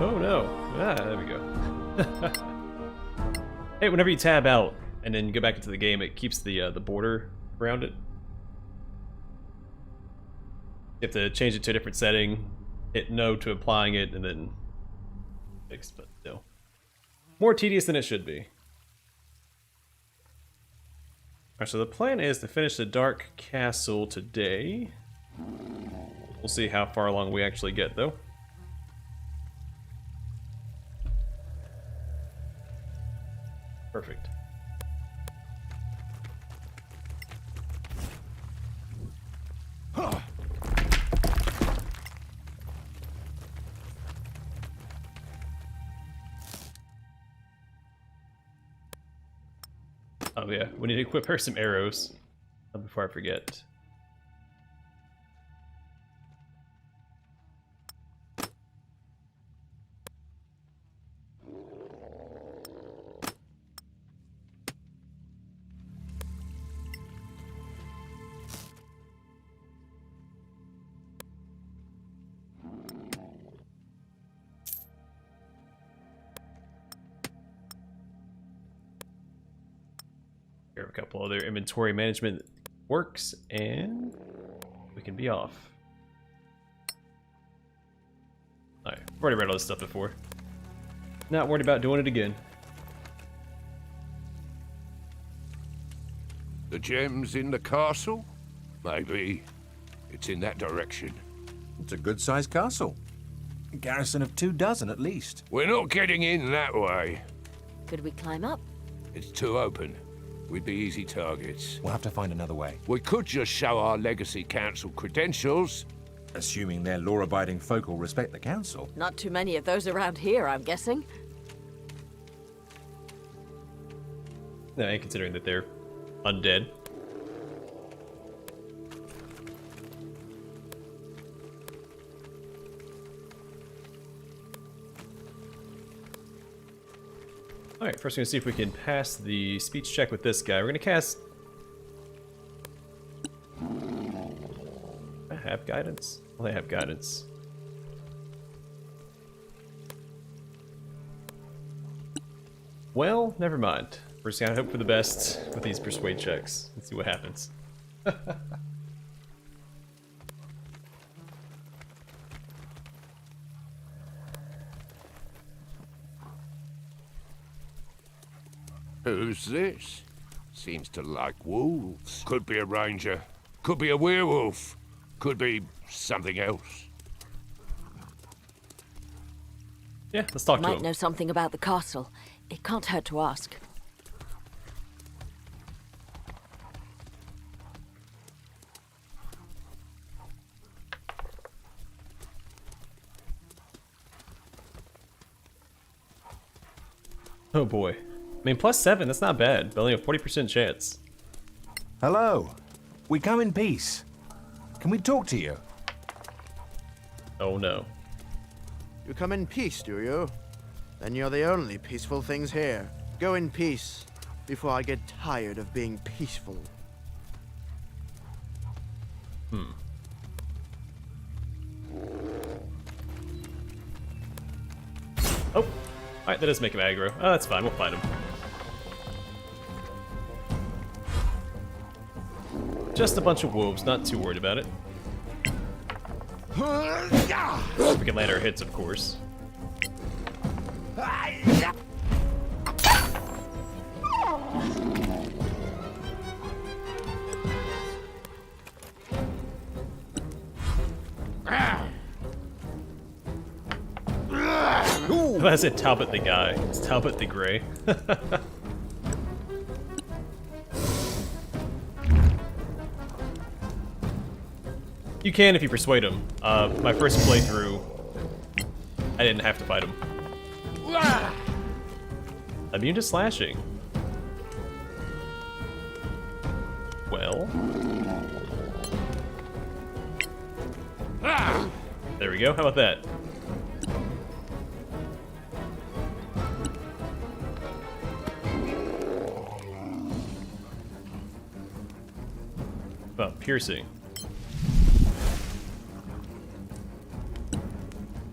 Oh no. Ah, there we go. Hey, whenever you tab out and then go back into the game, it keeps the border around it. You have to change it to a different setting, hit no to applying it, and then fix, but no. More tedious than it should be. Alright, so the plan is to finish the Dark Castle today. We'll see how far along we actually get, though. Perfect. Oh yeah, we need to equip her some arrows before I forget. Here are a couple other inventory management works, and we can be off. Alright, I've already read all this stuff before. Not worried about doing it again. The gems in the castle? Maybe. It's in that direction. It's a good-sized castle. A garrison of 24 at least. We're not getting in that way. Could we climb up? It's too open. We'd be easy targets. We'll have to find another way. We could just show our Legacy Council credentials. Assuming their law-abiding folk will respect the council. Not too many of those around here, I'm guessing. No, and considering that they're undead. Alright, first we're going to see if we can pass the speech check with this guy. We're going to cast... I have guidance? Well, I have guidance. Well, never mind. We're just going to hope for the best with these persuade checks. Let's see what happens. Who's this? Seems to like wolves. Could be a ranger. Could be a werewolf. Could be something else. Yeah, let's talk to him. Might know something about the castle. It can't hurt to ask. Oh boy. I mean, +7, that's not bad. But only a 40% chance. Hello. We come in peace. Can we talk to you? Oh no. You come in peace, do you? Then you're the only peaceful things here. Go in peace, before I get tired of being peaceful. Oh! Alright, that does make him aggro. Oh, that's fine, we'll fight him. Just a bunch of wolves, not too worried about it. We can land our hits, of course. I said Talbot the guy. It's Talbot the Grey. You can if you persuade him. My first playthrough, I didn't have to fight him. Immune to slashing. Well. There we go. How about that? about piercing?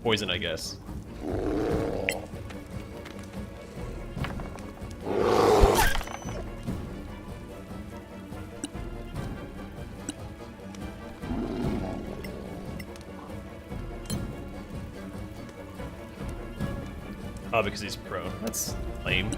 Poison, I guess. Oh, because he's prone. That's lame.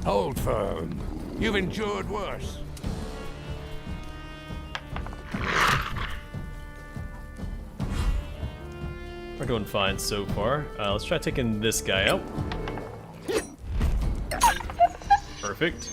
Hold firm. You've endured worse. We're doing fine so far. Let's try taking this guy out. Perfect.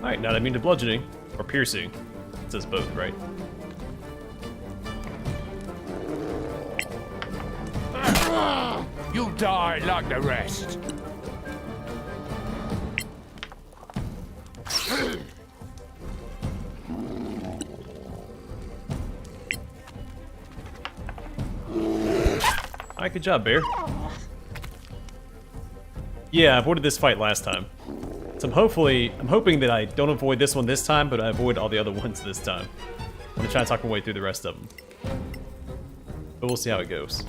Alright, now that I mean to bludgeoning. Or piercing. It says both, right? You die like the rest. Alright, good job, Bear. Yeah, I avoided this fight last time. So I'm hoping that I don't avoid this one this time, but I avoid all the other ones this time. I'm gonna try to talk my way through the rest of them. But we'll see how it goes.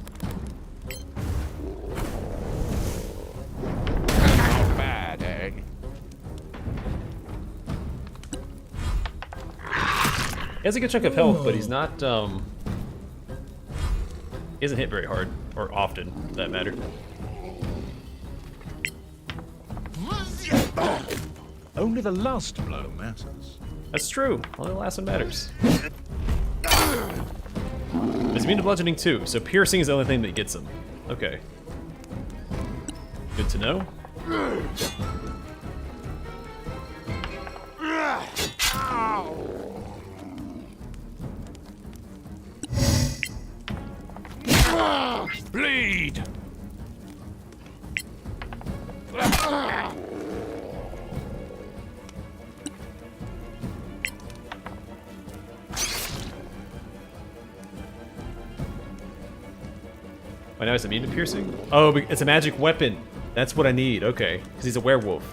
Bad, eh? He has a good chunk of health, but he's not, he doesn't hit very hard, or often, for that matter. Only the last blow matters. That's true. Only the last one matters. He's immune to bludgeoning too, so piercing is the only thing that gets him. Okay. Good to know. Bleed! Oh, now he's immune to piercing? Oh, it's a magic weapon. That's what I need. Okay, because he's a werewolf.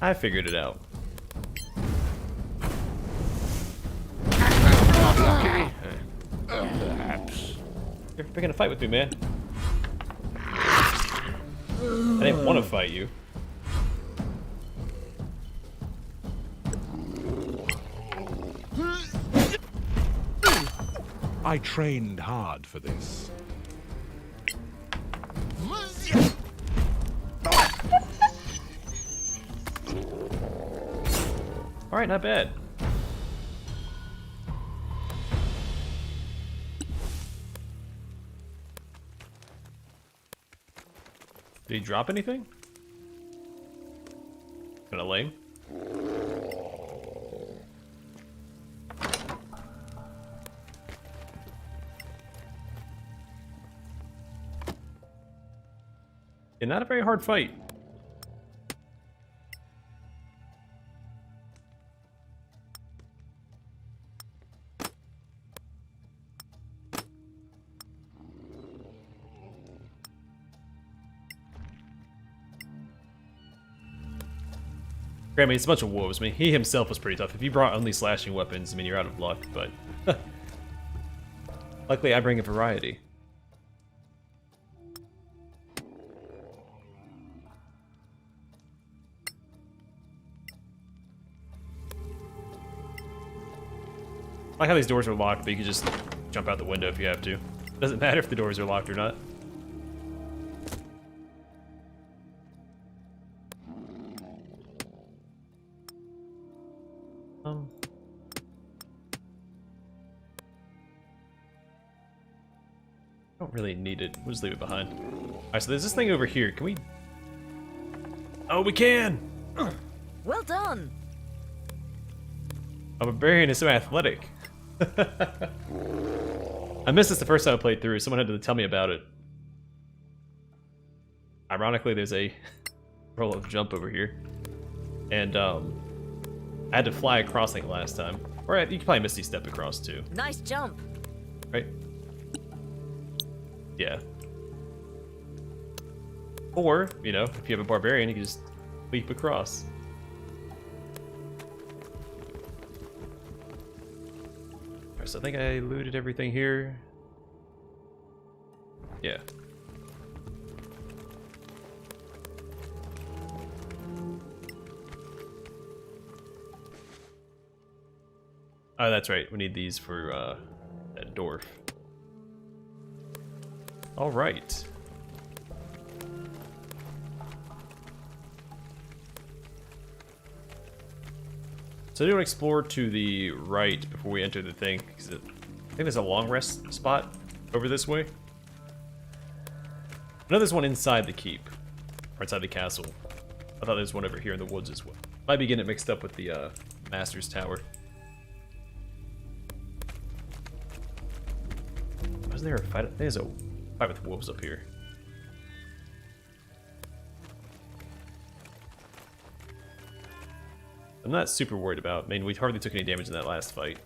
I figured it out. Perhaps. You're picking a fight with me, man. I didn't want to fight you. I trained hard for this. Alright, not bad. Did he drop anything? Kinda lame. Yeah, not a very hard fight. I mean, it's a bunch of wolves. I mean, he himself was pretty tough. If you brought only slashing weapons, I mean, you're out of luck, but... Luckily, I bring a variety. I like how these doors are locked, but you can just Jump out the window if you have to. Doesn't matter if the doors are locked or not. Don't really need it. We'll just leave it behind. Alright, so there's this thing over here. Can we... Oh, we can! Well done. A barbarian is so athletic. I missed this the first time I played through. Someone had to tell me about it. Ironically, there's a roll of jump over here. And, I had to fly across it last time. Or you can probably Misty Step across, too. Nice jump. Right? Yeah. Or, you know, if you have a barbarian, you can just leap across. Alright, so I think I looted everything here. Yeah. Oh, that's right. We need these for that dwarf. All right. So I do want to explore to the right before we enter the thing, because I think there's a long rest spot over this way. I know there's one inside the keep, or inside the castle. I thought there's one over here in the woods as well. Might be getting it mixed up with the Master's Tower. Wasn't there a fight? There's a fight with wolves up here. I'm not super worried about. I mean, we hardly took any damage in that last fight.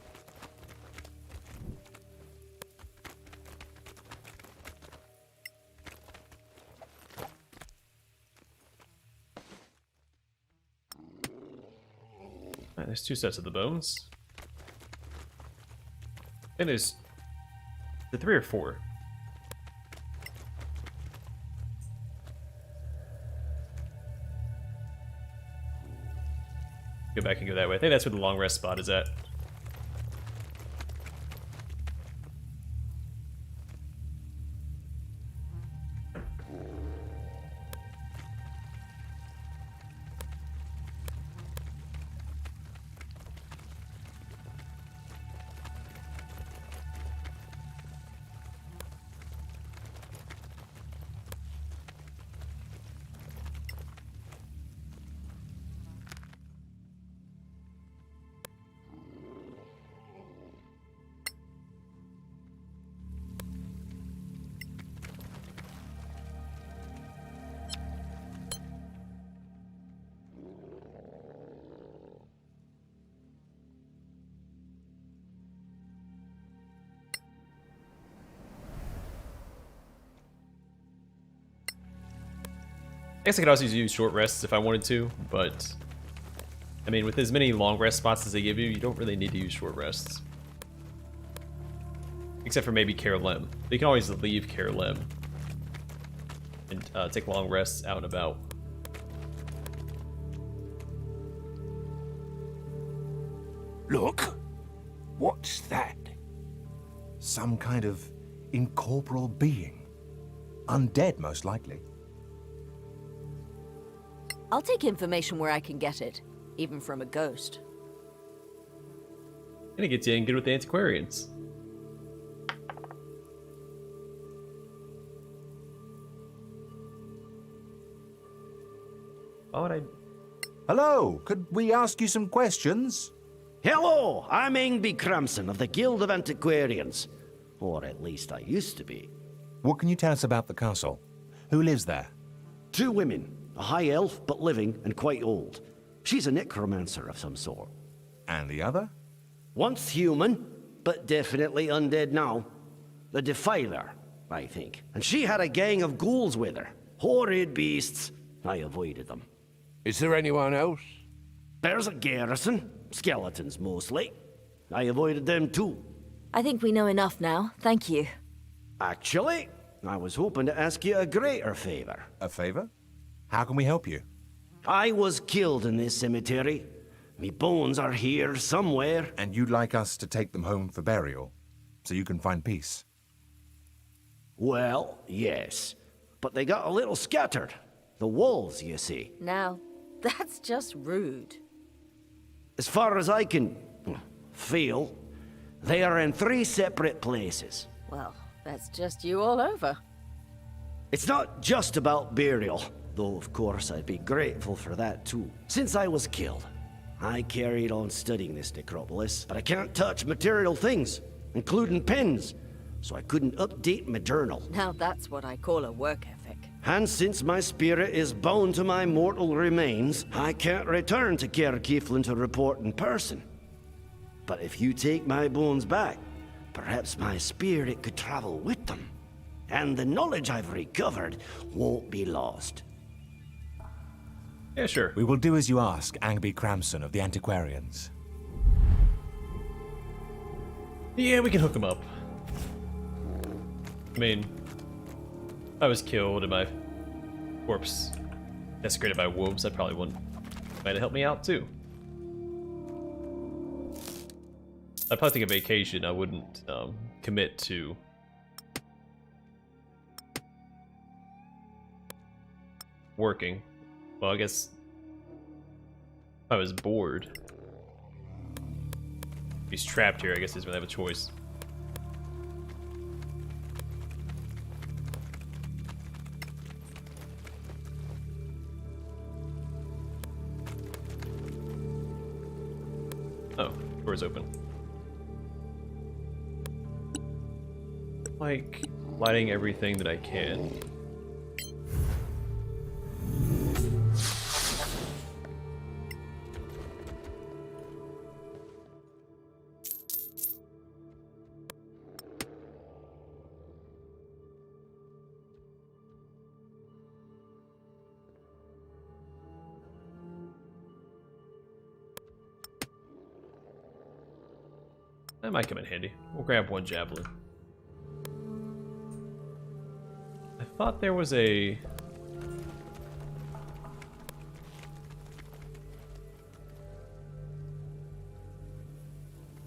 Alright, there's 2 sets of the bones. And there's 3 or 4. Go back and go that way. I think that's where the long rest spot is at. I guess I could also use short rests if I wanted to, but I mean, with as many long rest spots as they give you, you don't really need to use short rests. Except for maybe Carolem. You can always leave Carolem and take long rests out and about. Look! What's that? Some kind of incorporeal being. Undead, most likely. I'll take information where I can get it, even from a ghost. Gonna get you in good with the antiquarians. Why would I? Hello, could we ask you some questions? Hello, I'm Ingby Crimson of the Guild of Antiquarians. Or at least I used to be. What can you tell us about the castle? Who lives there? 2 women, a high elf but living and quite old. She's a necromancer of some sort. And the other? Once human, but definitely undead now. The Defiler, I think. And she had a gang of ghouls with her. Horrid beasts. I avoided them. Is there anyone else? There's a garrison. Skeletons, mostly. I avoided them too. I think we know enough now, thank you. Actually, I was hoping to ask you a greater favor. A favor? How can we help you? I was killed in this cemetery. Me bones are here somewhere. And you'd like us to take them home for burial? so you can find peace. Well, yes. But they got a little scattered. The wolves, you see. Now, that's just rude. As far as I can feel, they are in 3 separate places. Well, that's just you all over. It's not just about burial, though of course I'd be grateful for that too. Since I was killed, I carried on studying this necropolis, but I can't touch material things, including pens, so I couldn't update my journal. Now that's what I call a work ethic. And since my spirit is bound to my mortal remains, I can't return to Caer Cieflin to report in person. But if you take my bones back, perhaps my spirit could travel with them. And the knowledge I've recovered won't be lost. Yeah, sure. We will do as you ask, Angby Cramson of the Antiquarians. Yeah, we can hook him up. I mean, if I was killed and my corpse desecrated by wolves, I probably wouldn't. Might have helped me out too. I'd probably take a vacation. I wouldn't commit to working. Well, I guess if I was bored. If he's trapped here, I guess he doesn't really have a choice. Oh, door's open. Like, lighting everything that I can. That might come in handy. We'll grab one javelin. I thought there was a...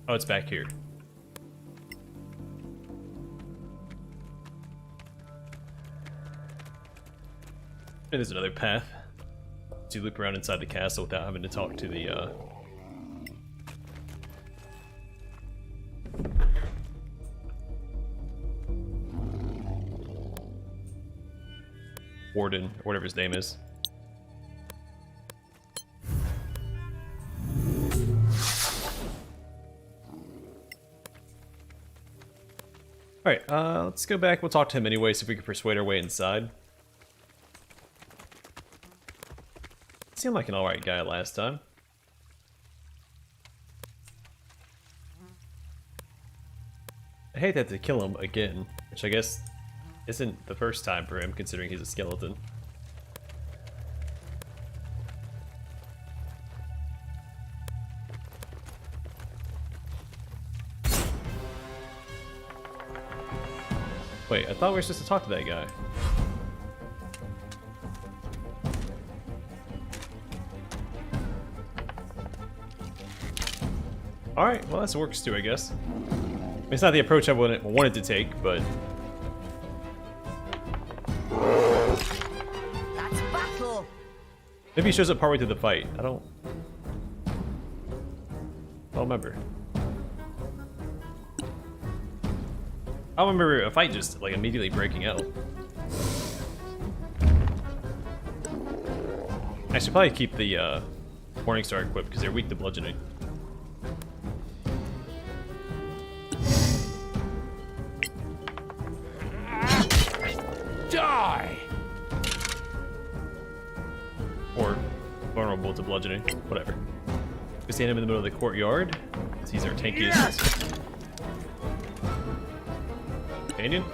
Oh, it's back here. And there's another path to loop around inside the castle without having to talk to the, warden, or whatever his name is. Alright, let's go back. We'll talk to him anyway, see if we can persuade our way inside. Seemed like an alright guy last time. I hate that to kill him again, which I guess isn't the first time for him, considering he's a skeleton. Wait, I thought we were supposed to talk to that guy. Alright, well that works too, I guess. It's not the approach I wanted to take, but... That's battle! Maybe he shows up partway through the fight. I don't remember. I don't remember a fight just, like, immediately breaking out. I should probably keep the, Morningstar equipped, because they're weak to bludgeoning. Die! Or vulnerable to bludgeoning. Whatever. We stand him in the middle of the courtyard, because he's our tankiest. Companion?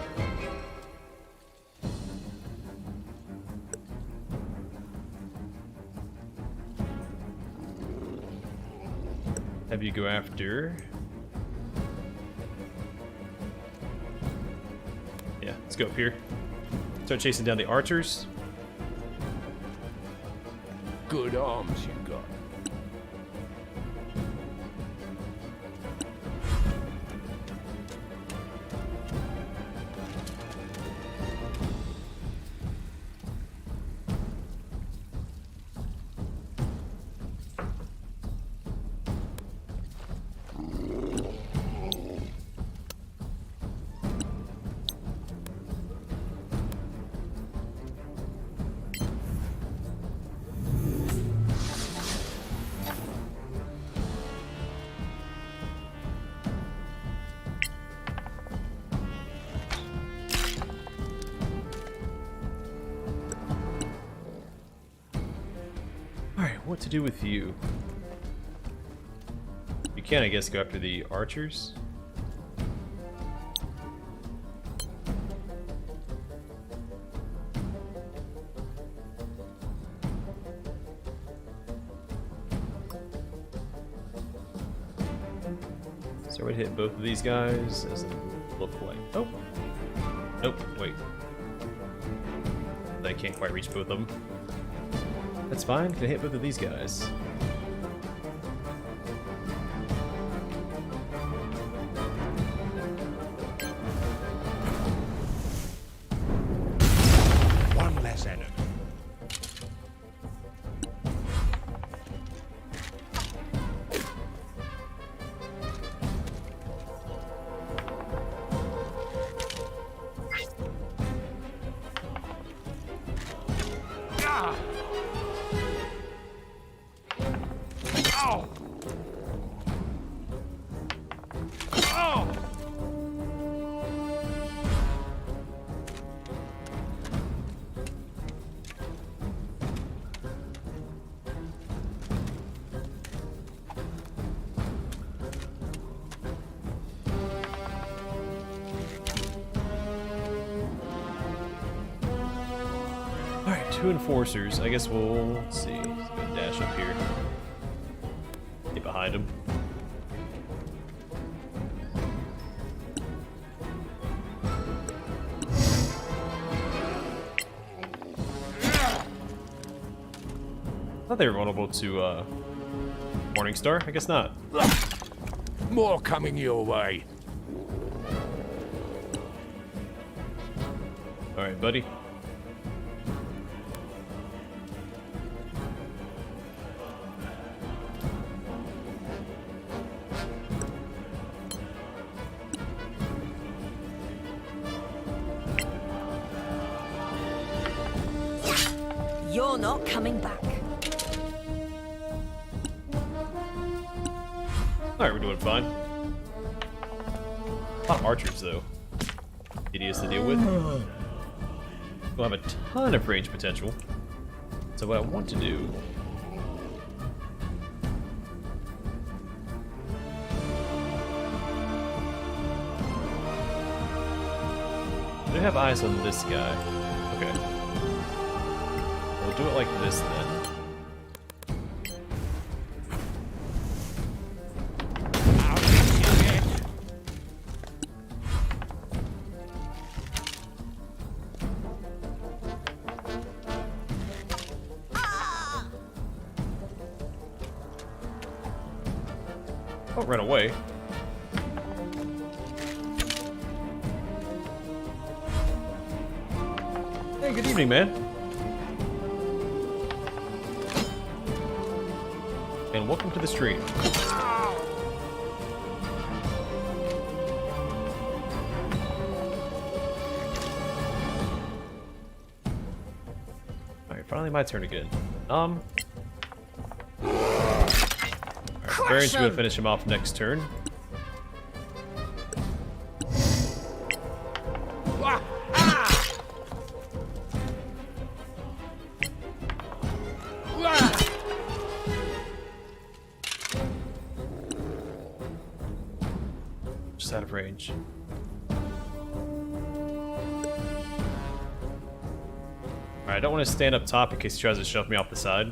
Have you go after... Yeah, let's go up here. Start chasing down the archers. Good arms you got. what to do with you. You can, I guess, go after the archers. So we'd hit both of these guys as it look like. Oh. Nope, wait. I can't quite reach both of them. That's fine, can hit both of these guys. One less enemy. Alright, 2 enforcers. I guess let's see. Let's go dash up here. Get behind him. I thought they were vulnerable to Morningstar. I guess not. More coming your way. Alright, buddy. You're not coming back. Alright, we're doing fine. A lot of archers, though. Idiots to deal with. We'll have a ton of range potential. So what I want to do... I do have eyes on this guy. Okay. We'll do it like this, then. Don't run away. Hey, good evening, man. And welcome to the stream. Alright, finally my turn again. Barbarian's gonna finish him off next turn. Just out of range. Alright, I don't want to stand up top in case he tries to shove me off the side.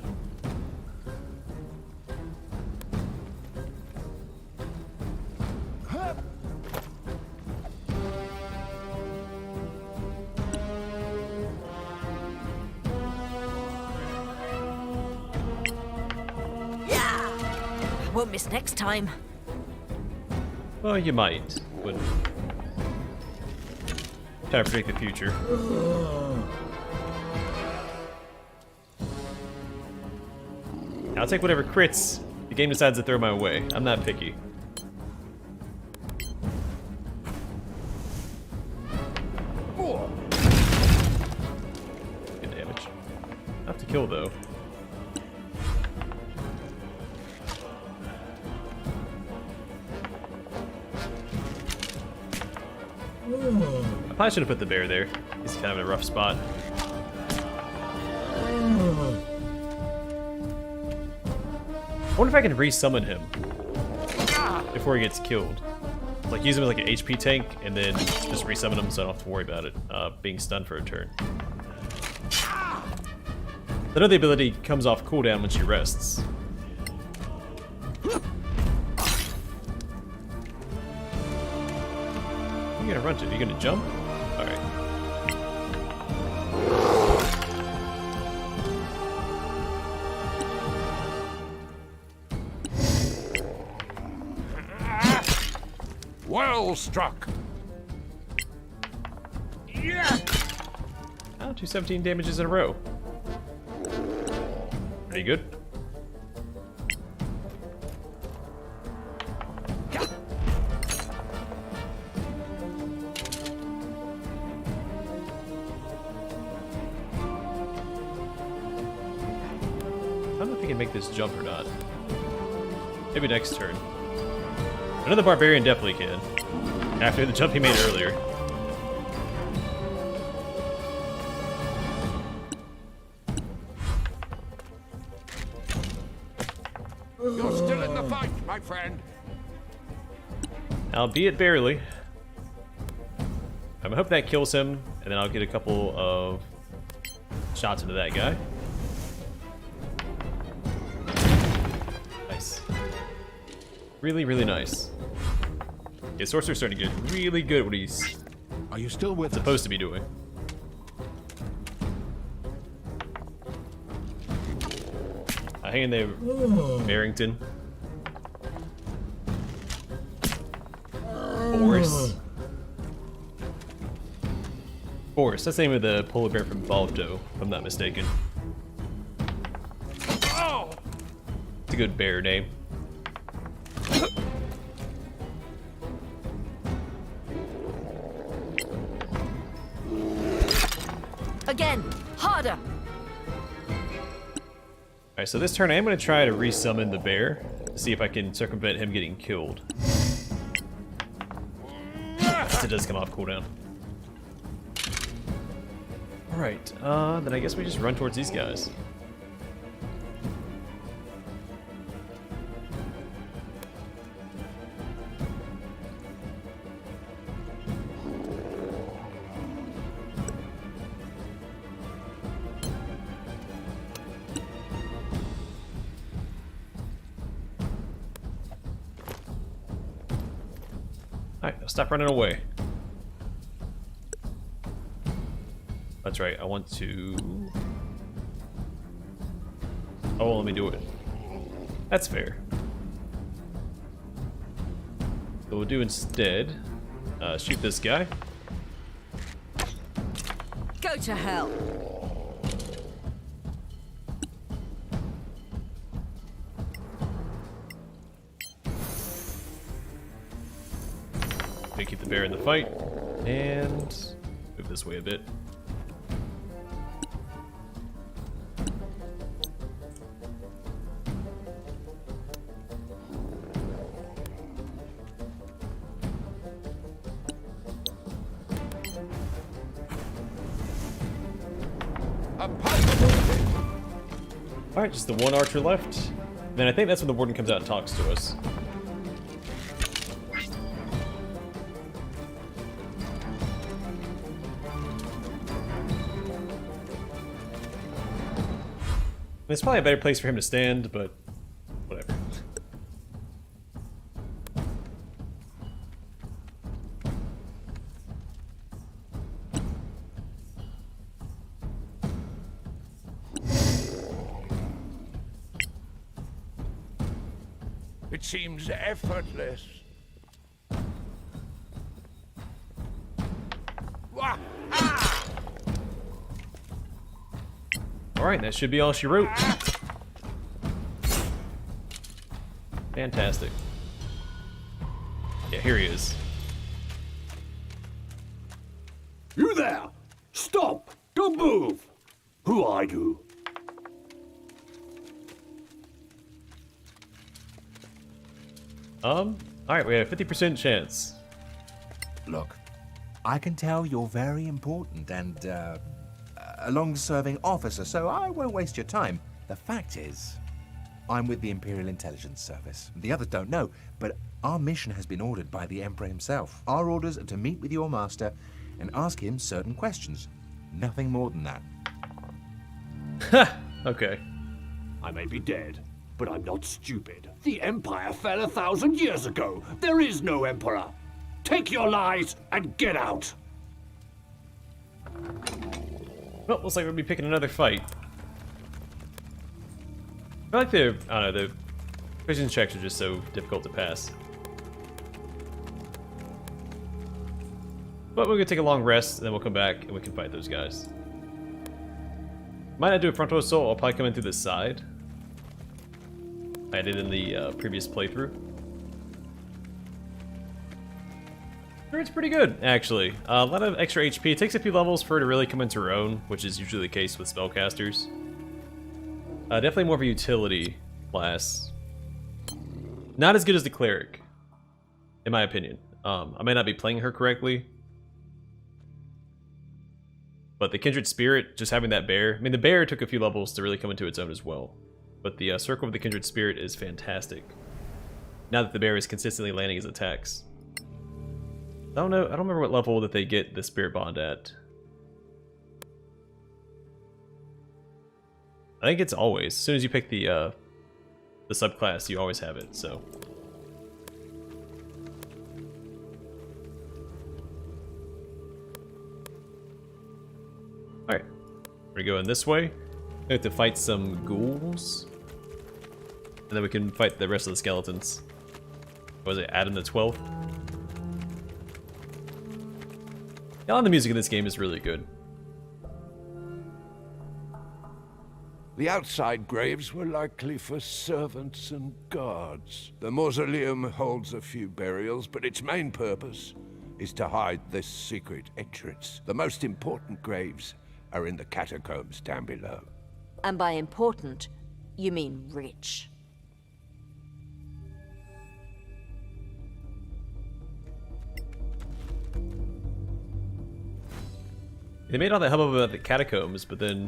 Won't miss next time. Well, you might, but try to predict the future. I'll take whatever crits the game decides to throw my way. I'm not picky. Good damage. Not to kill though. I probably should have put the bear there. He's kind of in a rough spot. I wonder if I can resummon him before he gets killed. Like use him as like an HP tank and then just resummon him so I don't have to worry about it being stunned for a turn. I know the ability comes off cooldown when she rests. You're gonna run to? Are you gonna jump? Alright. Well struck. Yeah. Oh, 217 damages in a row. Are you good? I don't know if he can make this jump or not. Maybe next turn. I know the Barbarian definitely can. After the jump he made earlier. You're still in the fight, my friend. Albeit barely. I hope that kills him, and then I'll get a couple of shots into that guy. Nice. Really, really nice. Yeah, Sorcerer's starting to get really good at what he's Are you still with us? supposed to be doing. Hang in there, Barrington. Boris. Boris, that's the name of the polar bear from Balto, if I'm not mistaken. Oh! It's a good bear name. Again, harder. Alright, so this turn I am going to try to resummon the bear, to see if I can circumvent him getting killed. Yes, it does come off cooldown. Alright, then I guess we just run towards these guys. Alright, now stop running away. That's right, I want to... Oh, let me do it. That's fair. So we'll do instead, shoot this guy. Go to hell. Gonna keep the bear in the fight, and move this way a bit. A possibility. Alright, just the one archer left. Then I think that's when the warden comes out and talks to us. It's probably a better place for him to stand, but whatever. It seems effortless. Wah! Ah! Alright, that should be all she wrote. Fantastic. Yeah, here he is. You there! Stop! Don't move! Who are you? Alright, we have a 50% chance. Look, I can tell you're very important and, a long-serving officer, so I won't waste your time. The fact is, I'm with the Imperial Intelligence Service. The others don't know, but our mission has been ordered by the Emperor himself. Our orders are to meet with your master and ask him certain questions. Nothing more than that. Okay. I may be dead, but I'm not stupid. The Empire fell 1,000 years ago. There is no Emperor. Take your lies and get out. Well, looks like we'll be picking another fight. I like the, I don't know, the precision checks are just so difficult to pass. But we're gonna take a long rest, and then we'll come back and we can fight those guys. Might not do a frontal assault, I'll probably come in through the side. I did in the previous playthrough. It's pretty good, actually. A lot of extra HP. It takes a few levels for her to really come into her own, which is usually the case with spellcasters. Definitely more of a utility class. Not as good as the cleric, in my opinion. I may not be playing her correctly. But the Kindred Spirit, just having that bear... I mean, the bear took a few levels to really come into its own as well. But the Circle of the Kindred Spirit is fantastic. Now that the bear is consistently landing his attacks. I don't know. I don't remember what level that they get the Spirit Bond at. I think it's always. As soon as you pick the subclass, you always have it. So. All right, we're going this way. We have to fight some ghouls, and then we can fight the rest of the skeletons. What was it, Adam the 12th? Yeah, the music in this game is really good. The outside graves were likely for servants and guards. The mausoleum holds a few burials, but its main purpose is to hide this secret entrance. The most important graves are in the catacombs down below. And by important, you mean rich. They made all that hubbub about the catacombs, but then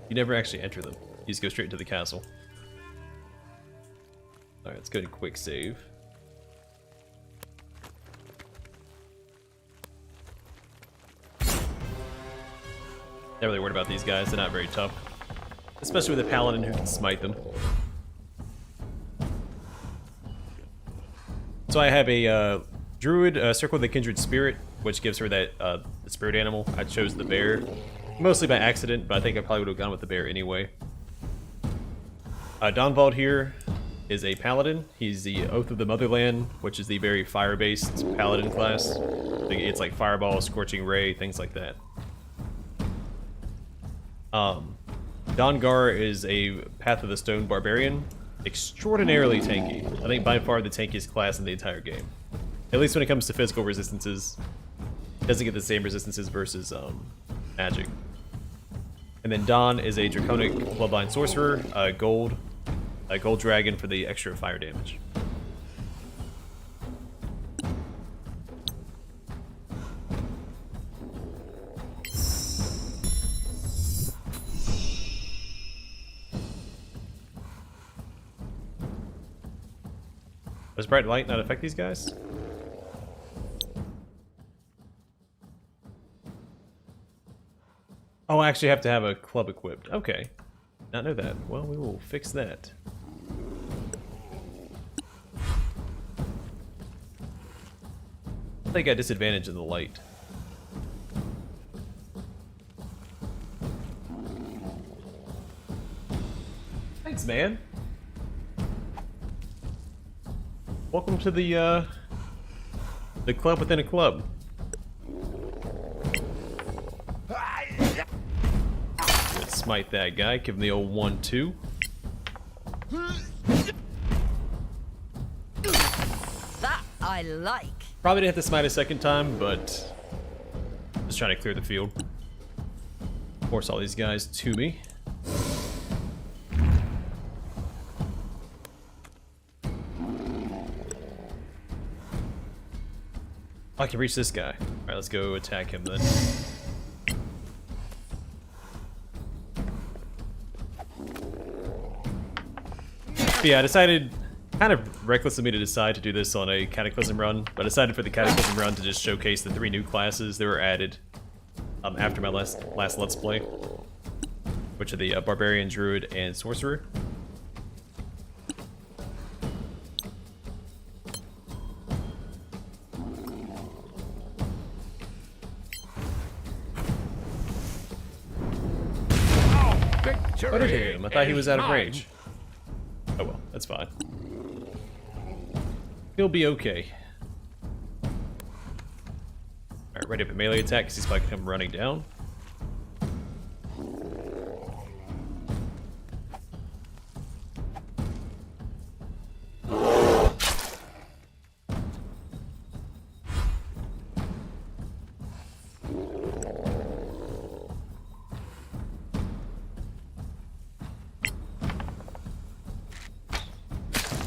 you never actually enter them. You just go straight into the castle. Alright, let's go to quick save. Not really worried about these guys, they're not very tough. Especially with a paladin who can smite them. So I have a druid, Circle of the Kindred Spirit, which gives her that spirit animal. I chose the bear, mostly by accident, but I think I probably would have gone with the bear anyway. Donvald here is a paladin. He's the Oath of the Motherland, which is the very fire-based paladin class. It's like Fireball, Scorching Ray, things like that. Dongar is a Path of the Stone Barbarian. Extraordinarily tanky. I think by far the tankiest class in the entire game. At least when it comes to physical resistances. It doesn't get the same resistances versus magic. And then Don is a Draconic Bloodline Sorcerer, a gold dragon for the extra fire damage. Does bright light not affect these guys? Oh, I actually have to have a club equipped. Okay. Not know that. Well, we will fix that. I think I disadvantage in the light. Thanks, man. Welcome to the club within a club. Let's smite that guy. Give him the old 1-2. That I like. Probably didn't have to smite a second time, but just trying to clear the field. Force all these guys to me. I can reach this guy. Alright, let's go attack him then. But yeah, I decided, kind of reckless of me to decide to do this on a Cataclysm run, but I decided for the Cataclysm run to just showcase the 3 new classes that were added after my last Let's Play, which are the Barbarian, Druid, and Sorcerer. What did him? I thought he was out of range. Oh well, that's fine. He'll be okay. Alright, ready up a melee attack because he's probably gonna come running down.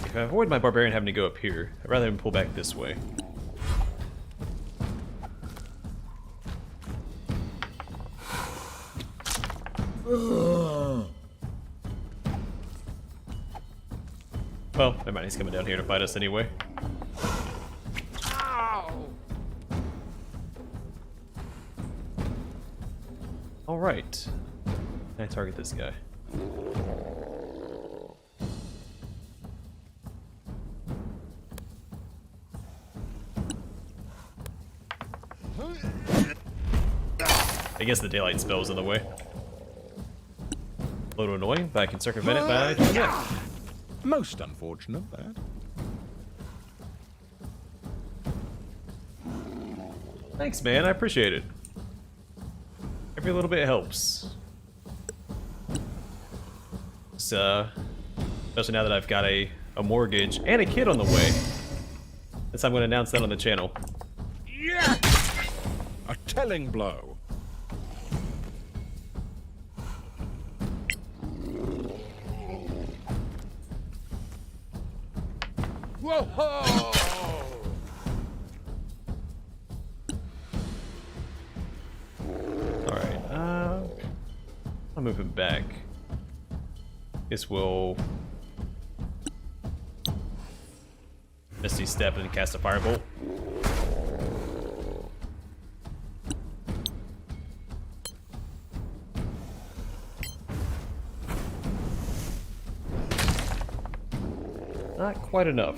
If I avoid my Barbarian having to go up here, I'd rather him pull back this way. Well, never mind, he's coming down here to fight us anyway. Alright. Can I target this guy? I guess the daylight spell's in the way. A little annoying, but I can circumvent it by doing that. Most unfortunate, that. Thanks, man. I appreciate it. Every little bit helps. So, especially now that I've got a mortgage and a kid on the way. Guess I'm going to announce that on the channel. Yeah! A telling blow. Whoa! Alright, I'll move him back. Guess we'll Misty Step and cast a Firebolt. Not quite enough.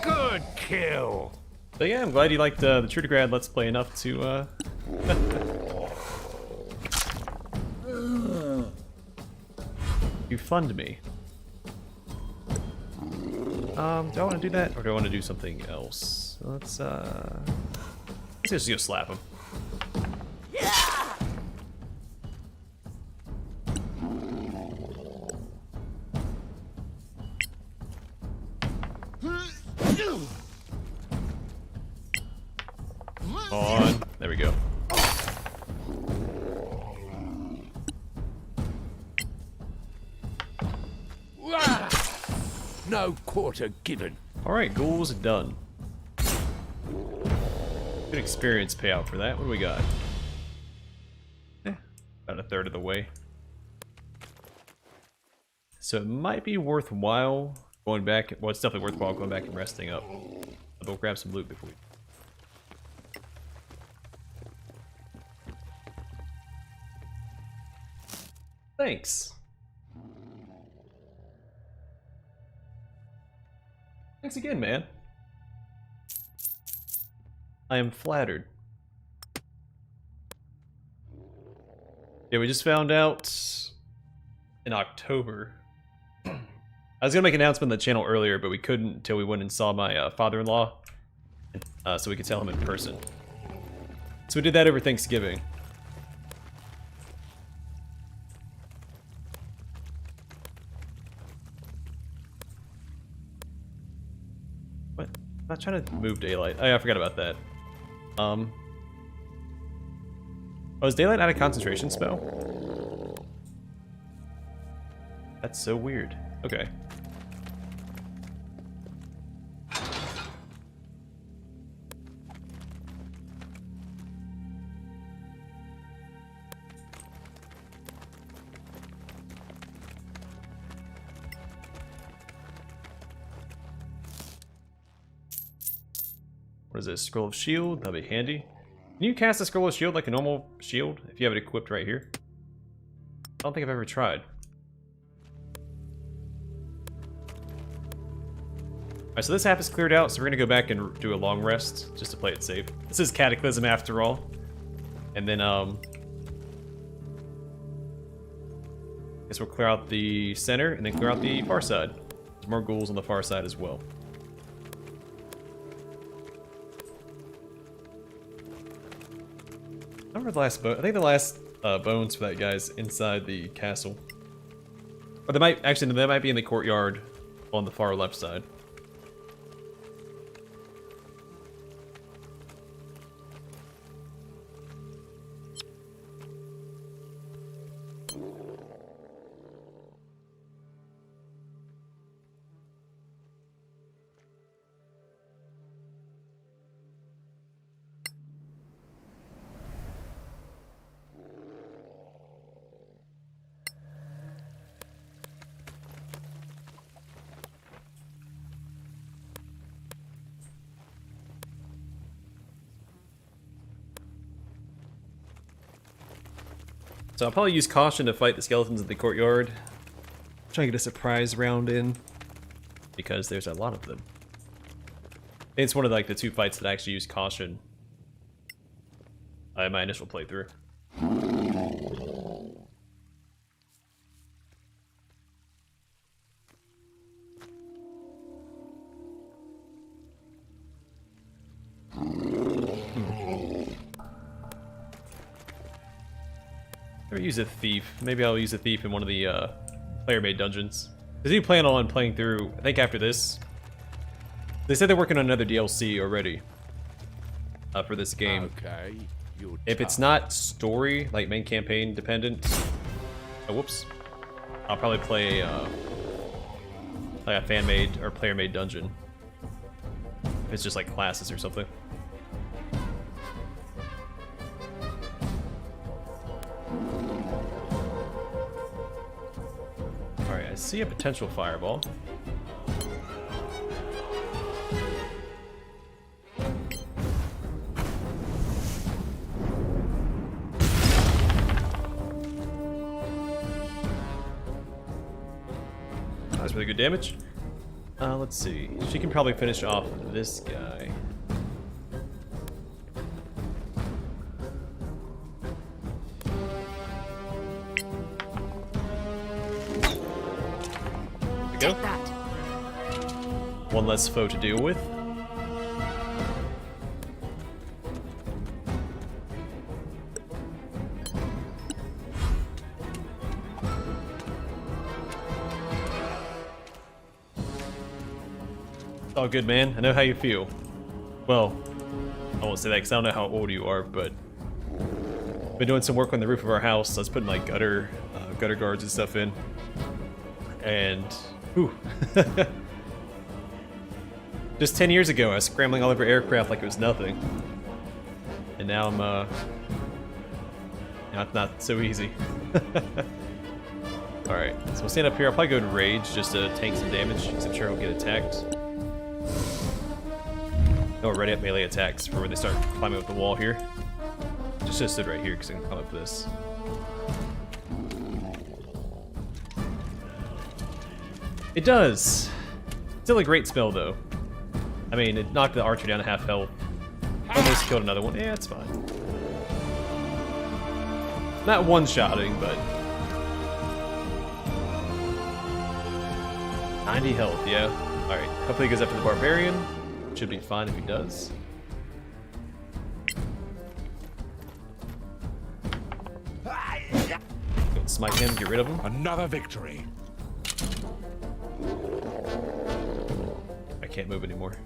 Good kill. So yeah, I'm glad you liked the True to Grad Let's Play enough to you fund me. Do I want to do that, or do I want to do something else? Let's just go slap him. On. There we go. No quarter given. Alright, goals done. Good experience payout for that. What do we got? About a third of the way. So it might be worthwhile going back. Well, it's definitely worthwhile going back and resting up. But we'll grab some loot before we... Thanks. Thanks again, man. I am flattered. Yeah, we just found out in October. I was gonna make an announcement on the channel earlier, but we couldn't until we went and saw my father-in-law, so we could tell him in person. So we did that over Thanksgiving. What? I'm not trying to move daylight. Oh yeah, I forgot about that. Oh, is daylight not a concentration spell? That's so weird. Okay. What is this? Scroll of Shield? That'll be handy. Can you cast a Scroll of Shield like a normal shield if you have it equipped right here? I don't think I've ever tried. Alright, so this half is cleared out, so we're gonna go back and do a long rest just to play it safe. This is Cataclysm after all. And then, guess we'll clear out the center and then clear out the far side. There's more ghouls on the far side as well. I remember the last bone. I think the last bones for that guy's inside the castle. Or they might be in the courtyard on the far left side. So I'll probably use caution to fight the skeletons in the courtyard. Try to get a surprise round in, because there's a lot of them. It's one of like the 2 fights that I actually use caution in my initial playthrough. Never use a thief. Maybe I'll use a thief in one of the player-made dungeons. Because you plan on playing through, I think after this. They said they're working on another DLC already for this game. Okay, you're If it's not story, like main campaign dependent, oh whoops, I'll probably play like a fan-made or player-made dungeon. If it's just like classes or something. Alright, I see a potential fireball. That's really good damage. Let's see. She can probably finish off this guy. There we go. Take that. One less foe to deal with. It's all good, man. I know how you feel. Well, I won't say that because I don't know how old you are, but I've been doing some work on the roof of our house. I was putting like gutter guards and stuff in, and whew. Just 10 years ago, I was scrambling all over aircraft like it was nothing, and now I'm not so easy. All right, so we'll stand up here. I'll probably go to rage just to tank some damage, because I'm sure I'll get attacked. Oh, ready up melee attacks for when they start climbing up the wall here. Just should've stood right here because I can climb up this. It does! Still a great spell though. I mean, it knocked the archer down to half health. Almost killed another one. Yeah, it's fine. Not one-shotting, but 90 health, yeah. Alright, hopefully he goes after the barbarian. Should be fine if he does. Go smite him, get rid of him. Another victory. I can't move anymore.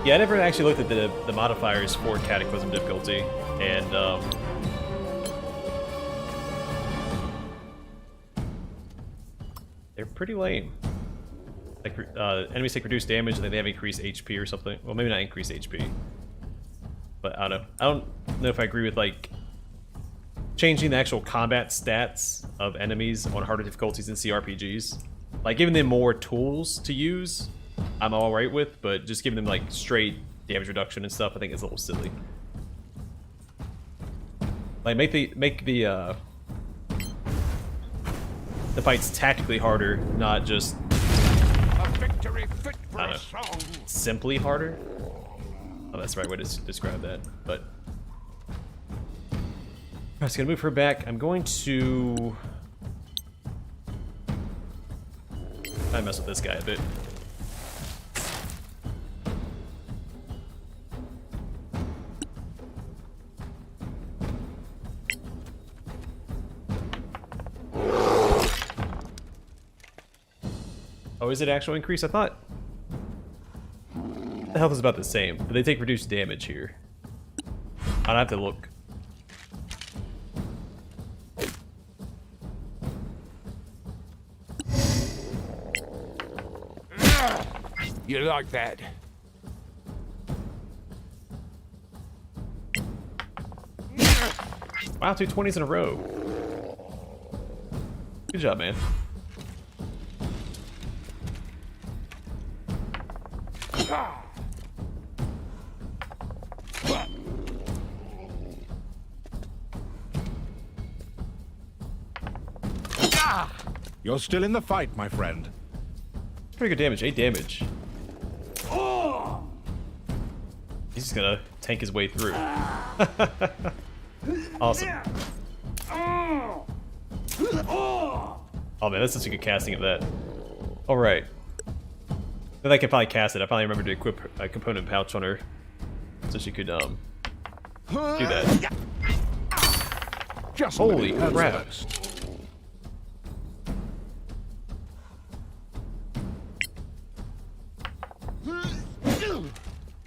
Yeah, I never actually looked at the modifiers for Cataclysm difficulty, and they're pretty lame. Like enemies take reduced damage and then they have increased HP or something. Well, maybe not increased HP. But I don't know. I don't know if I agree with like changing the actual combat stats of enemies on harder difficulties in CRPGs. Like giving them more tools to use, I'm alright with, but just giving them like straight damage reduction and stuff, I think is a little silly. Like make the fights tactically harder, not just A victory fit for a song. simply harder. Oh, that's the right way to describe that. But I'm just gonna move her back. I'm going to I mess with this guy a bit. Oh, is it actual increase? I thought the health is about the same, but they take reduced damage here. I'd have to look. You like that? Wow, 2 20s in a row. Good job, man. You're still in the fight, my friend. Pretty good damage, 8 damage. He's just gonna tank his way through. Awesome. Oh man, that's such a good casting of that. Alright. Then I can finally cast it. I finally remembered to equip a component pouch on her. So she could, do that. Just Holy let it crap. burst.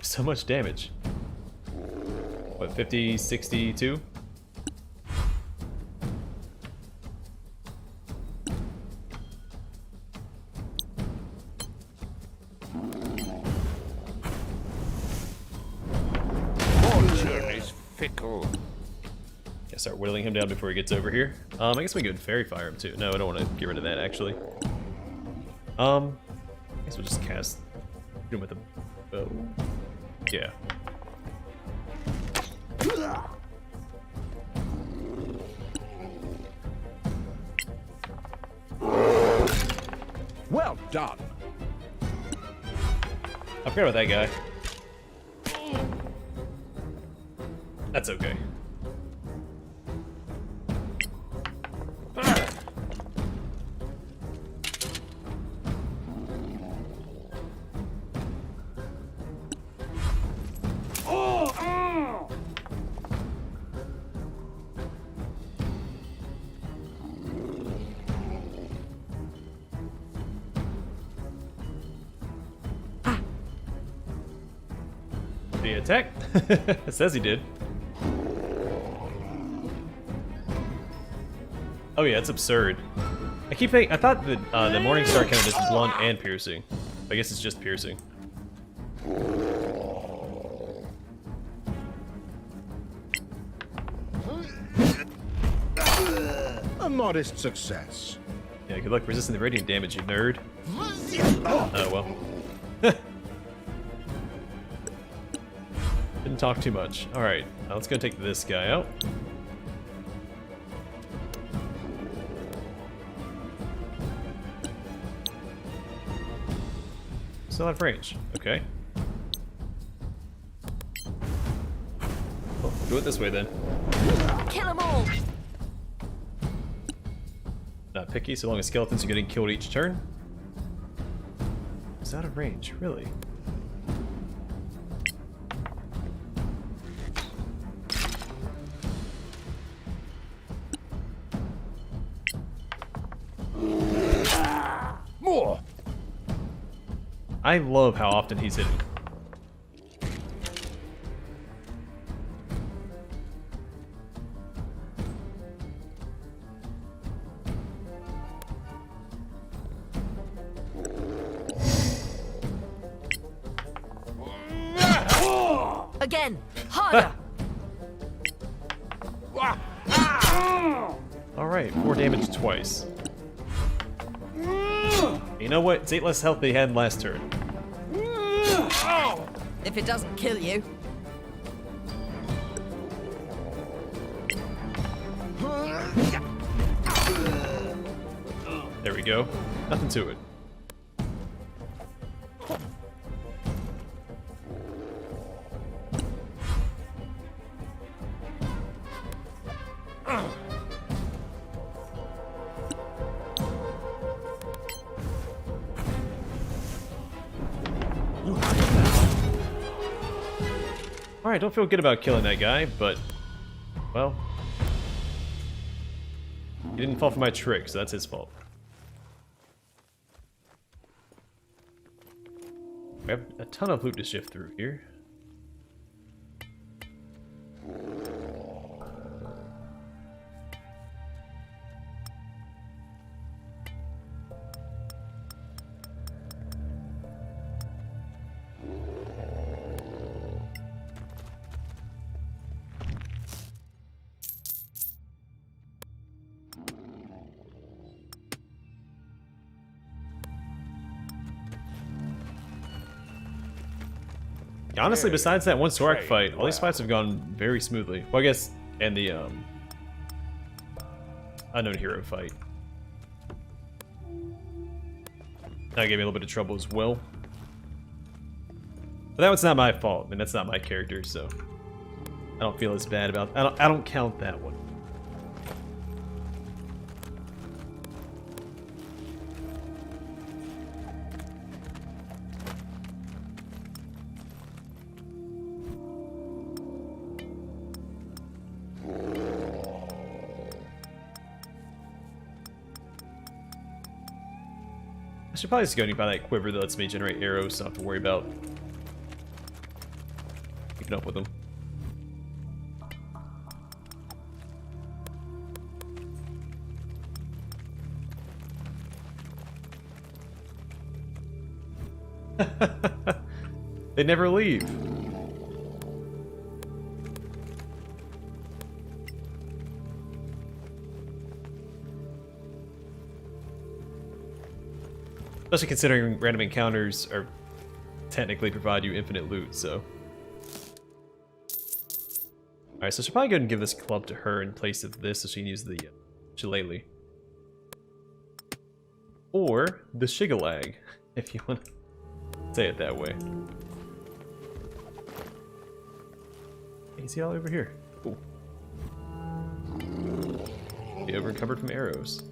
So much damage. What, 50, 62? Fortune is fickle. Yeah, start whittling him down before he gets over here. I guess we can fairy fire him too. No, I don't want to get rid of that actually. I guess we'll just cast him with a bow. Yeah. Well done. I forgot about that guy. That's okay. Did he attack? It says he did. Oh yeah, it's absurd. I keep thinking, I thought that the Morning Star counted as blunt and piercing. I guess it's just piercing. A modest success. Yeah, good luck resisting the radiant damage, you nerd. Oh well. Didn't talk too much. Alright, let's go take this guy out. Still have range. Okay. Well, do it this way then. Kill them all! Not picky, so long as skeletons are getting killed each turn. It's out of range, really. More. I love how often he's hitting. again! Harder! Alright, 4 damage twice. You know what? It's 8 less health they had last turn. If it doesn't kill you. There we go. Nothing to it. Alright, don't feel good about killing that guy, but, well, he didn't fall for my trick, so that's his fault. We have a ton of loot to shift through here. Honestly, besides that one Sorak fight, all these fights have gone very smoothly. Well, I guess, and the unknown hero fight. That gave me a little bit of trouble as well. But that one's not my fault. I mean, that's not my character, so I don't feel as bad about. I don't count that one. I should probably just go and buy that quiver that lets me generate arrows, so I don't have to worry about keeping up with them. They never leave. Especially considering random encounters are technically provide you infinite loot, so. Alright, so I should probably go ahead and give this club to her in place of this so she can use the shillelagh. Or the shigalag, if you want to say it that way. You see it all over here. Cool. Be over encumbered from arrows.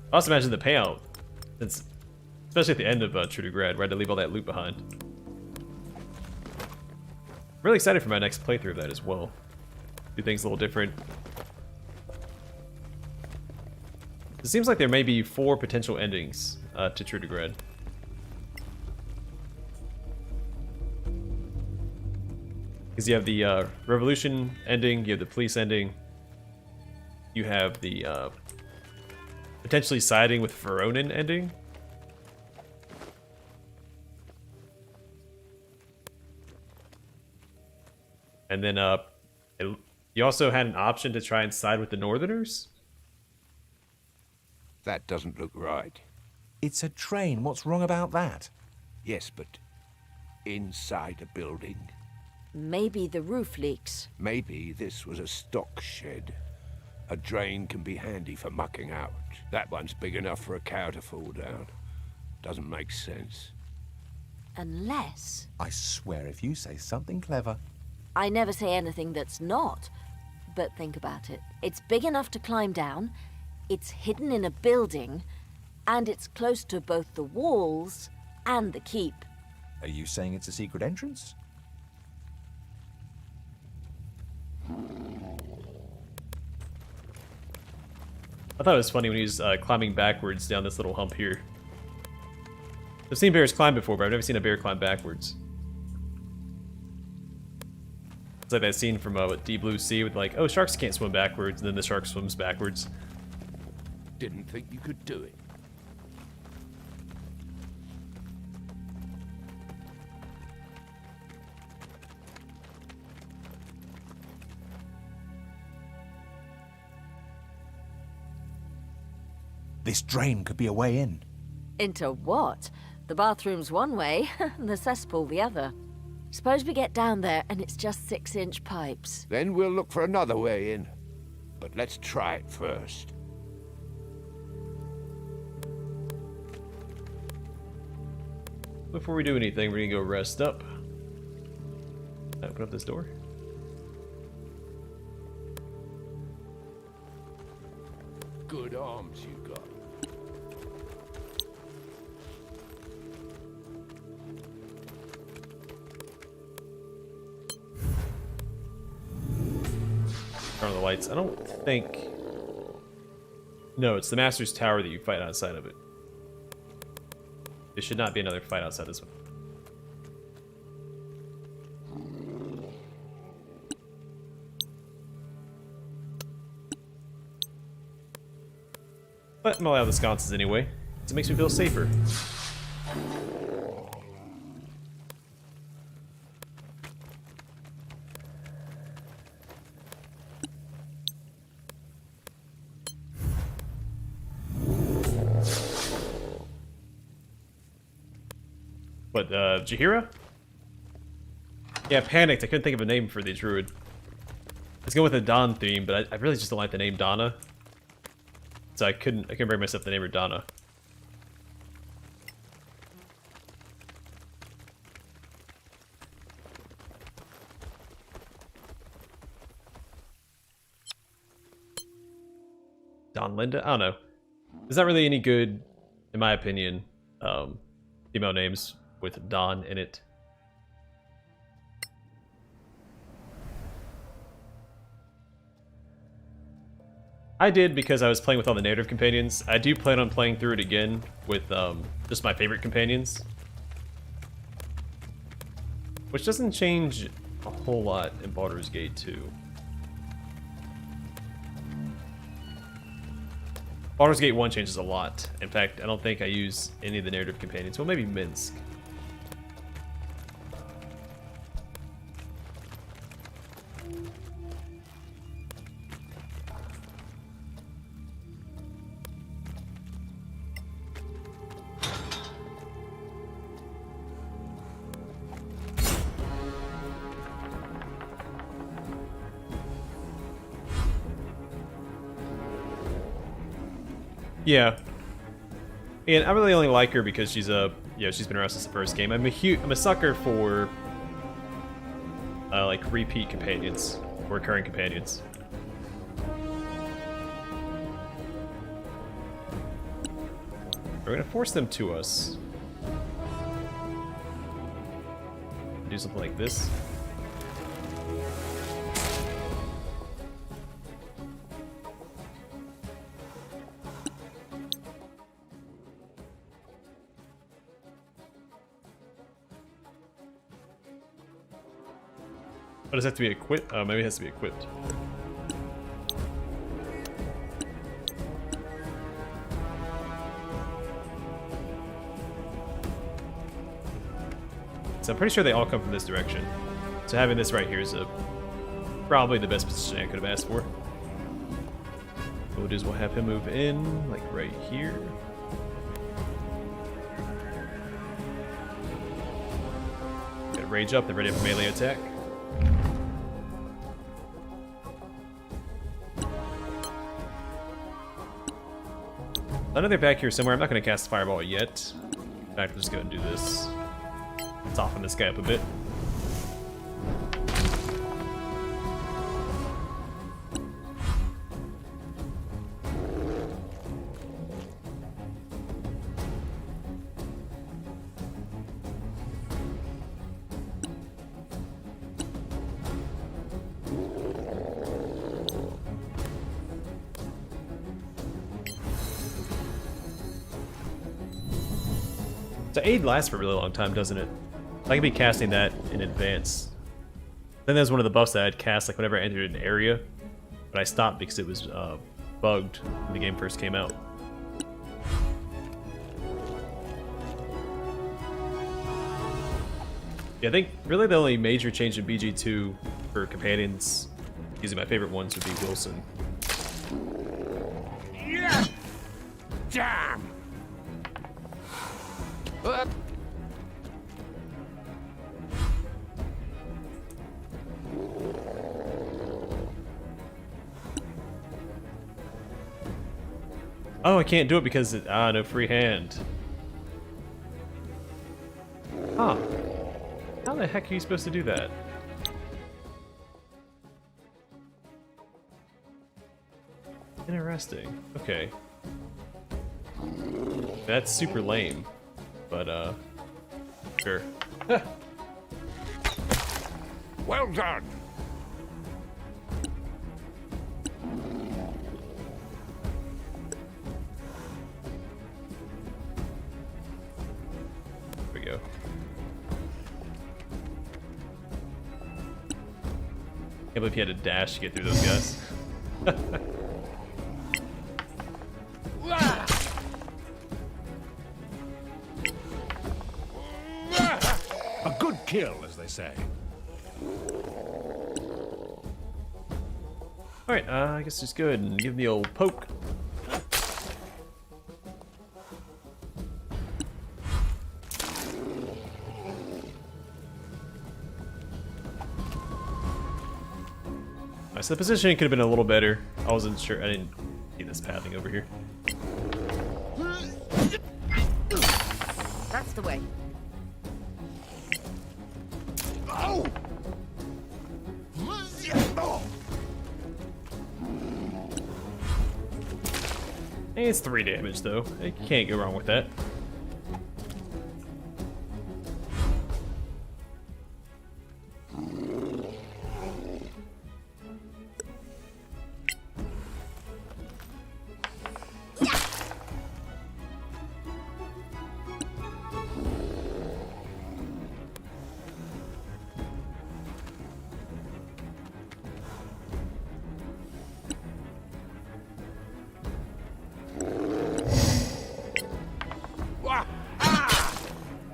I also imagine the payout, since, especially at the end of True to Grad, where I had to leave all that loot behind. I'm really excited for my next playthrough of that as well. Do things a little different. It seems like there may be 4 potential endings to True to Grad. Because you have the Revolution ending, you have the Police ending, you have the potentially siding with Veronin ending. And then you also had an option to try and side with the Northerners. That doesn't look right. It's a train. What's wrong about that? Yes, but inside a building. Maybe the roof leaks. Maybe this was a stock shed. A drain can be handy for mucking out. That one's big enough for a cow to fall down. Doesn't make sense. Unless... I swear if you say something clever. I never say anything that's not. But think about it. It's big enough to climb down, it's hidden in a building, and it's close to both the walls and the keep. Are you saying it's a secret entrance? I thought it was funny when he was climbing backwards down this little hump here. I've seen bears climb before, but I've never seen a bear climb backwards. It's like that scene from Deep Blue Sea with like, oh, sharks can't swim backwards, and then the shark swims backwards. Didn't think you could do it. This drain could be a way in. Into what? The bathroom's one way, and the cesspool the other. Suppose we get down there and it's just 6-inch pipes. Then we'll look for another way in. But let's try it first. Before we do anything, we're gonna go rest up. Open up this door. Good arms you got. Turn on the lights. I don't think... No, it's the Master's Tower that you fight outside of it. There should not be another fight outside this one. But I'm gonna allow the sconces anyway, because it makes me feel safer. What, Jahira? Yeah, panicked. I couldn't think of a name for the druid. Let's go with a Dawn theme, but I really just don't like the name Donna. So I couldn't bring myself to name her Donna. Don Linda? I don't know. There's not really any good, in my opinion, female names with Don in it. I did because I was playing with all the narrative companions. I do plan on playing through it again with just my favorite companions. Which doesn't change a whole lot in Baldur's Gate 2. Baldur's Gate 1 changes a lot. In fact, I don't think I use any of the narrative companions. Well, maybe Minsk. Yeah, and I really only like her because she's she's been around since the first game. I'm a sucker for like repeat companions, or recurring companions. We're gonna force them to us. Do something like this. Oh, does it have to be equipped? Oh, maybe it has to be equipped. So I'm pretty sure they all come from this direction. So having this right here is probably the best position I could have asked for. What we'll do is we'll have him move in, like right here. Get rage up, they're ready for melee attack. I know they're back here somewhere. I'm not going to cast Fireball yet. In fact, I'm just going to do this. Soften this guy up a bit. So aid lasts for a really long time, doesn't it? I can be casting that in advance. Then there's one of the buffs that I'd cast like whenever I entered an area, but I stopped because it was bugged when the game first came out. Yeah, I think really the only major change in BG2 for companions, using my favorite ones, would be Wilson. Damn! Oh, I can't do it because no free hand. Huh. How the heck are you supposed to do that? Interesting. Okay. That's super lame. But, sure. Well done! There we go. Can't believe he had to dash to get through those guys. A good kill, as they say. Alright, I guess just go ahead and give him the old poke. Alright, so the positioning could have been a little better. I wasn't sure. I didn't see this pathing over here. That's the way. It's 3 damage though. You can't go wrong with that.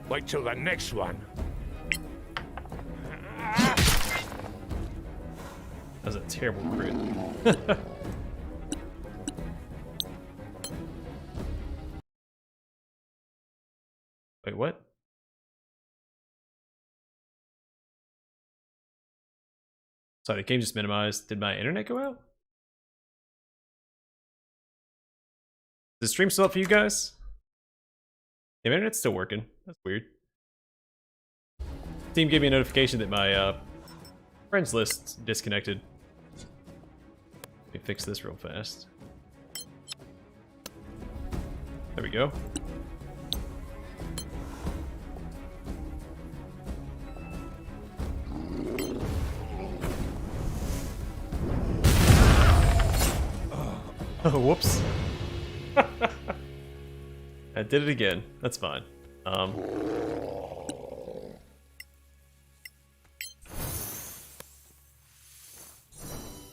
Wait till the next one. That was a terrible crit. Wait, what? Sorry, the game just minimized. Did my internet go out? Is the stream still up for you guys? The internet's still working. That's weird. Steam gave me a notification that my friends list disconnected. Let me fix this real fast. There we go. Oh, whoops. I did it again. That's fine.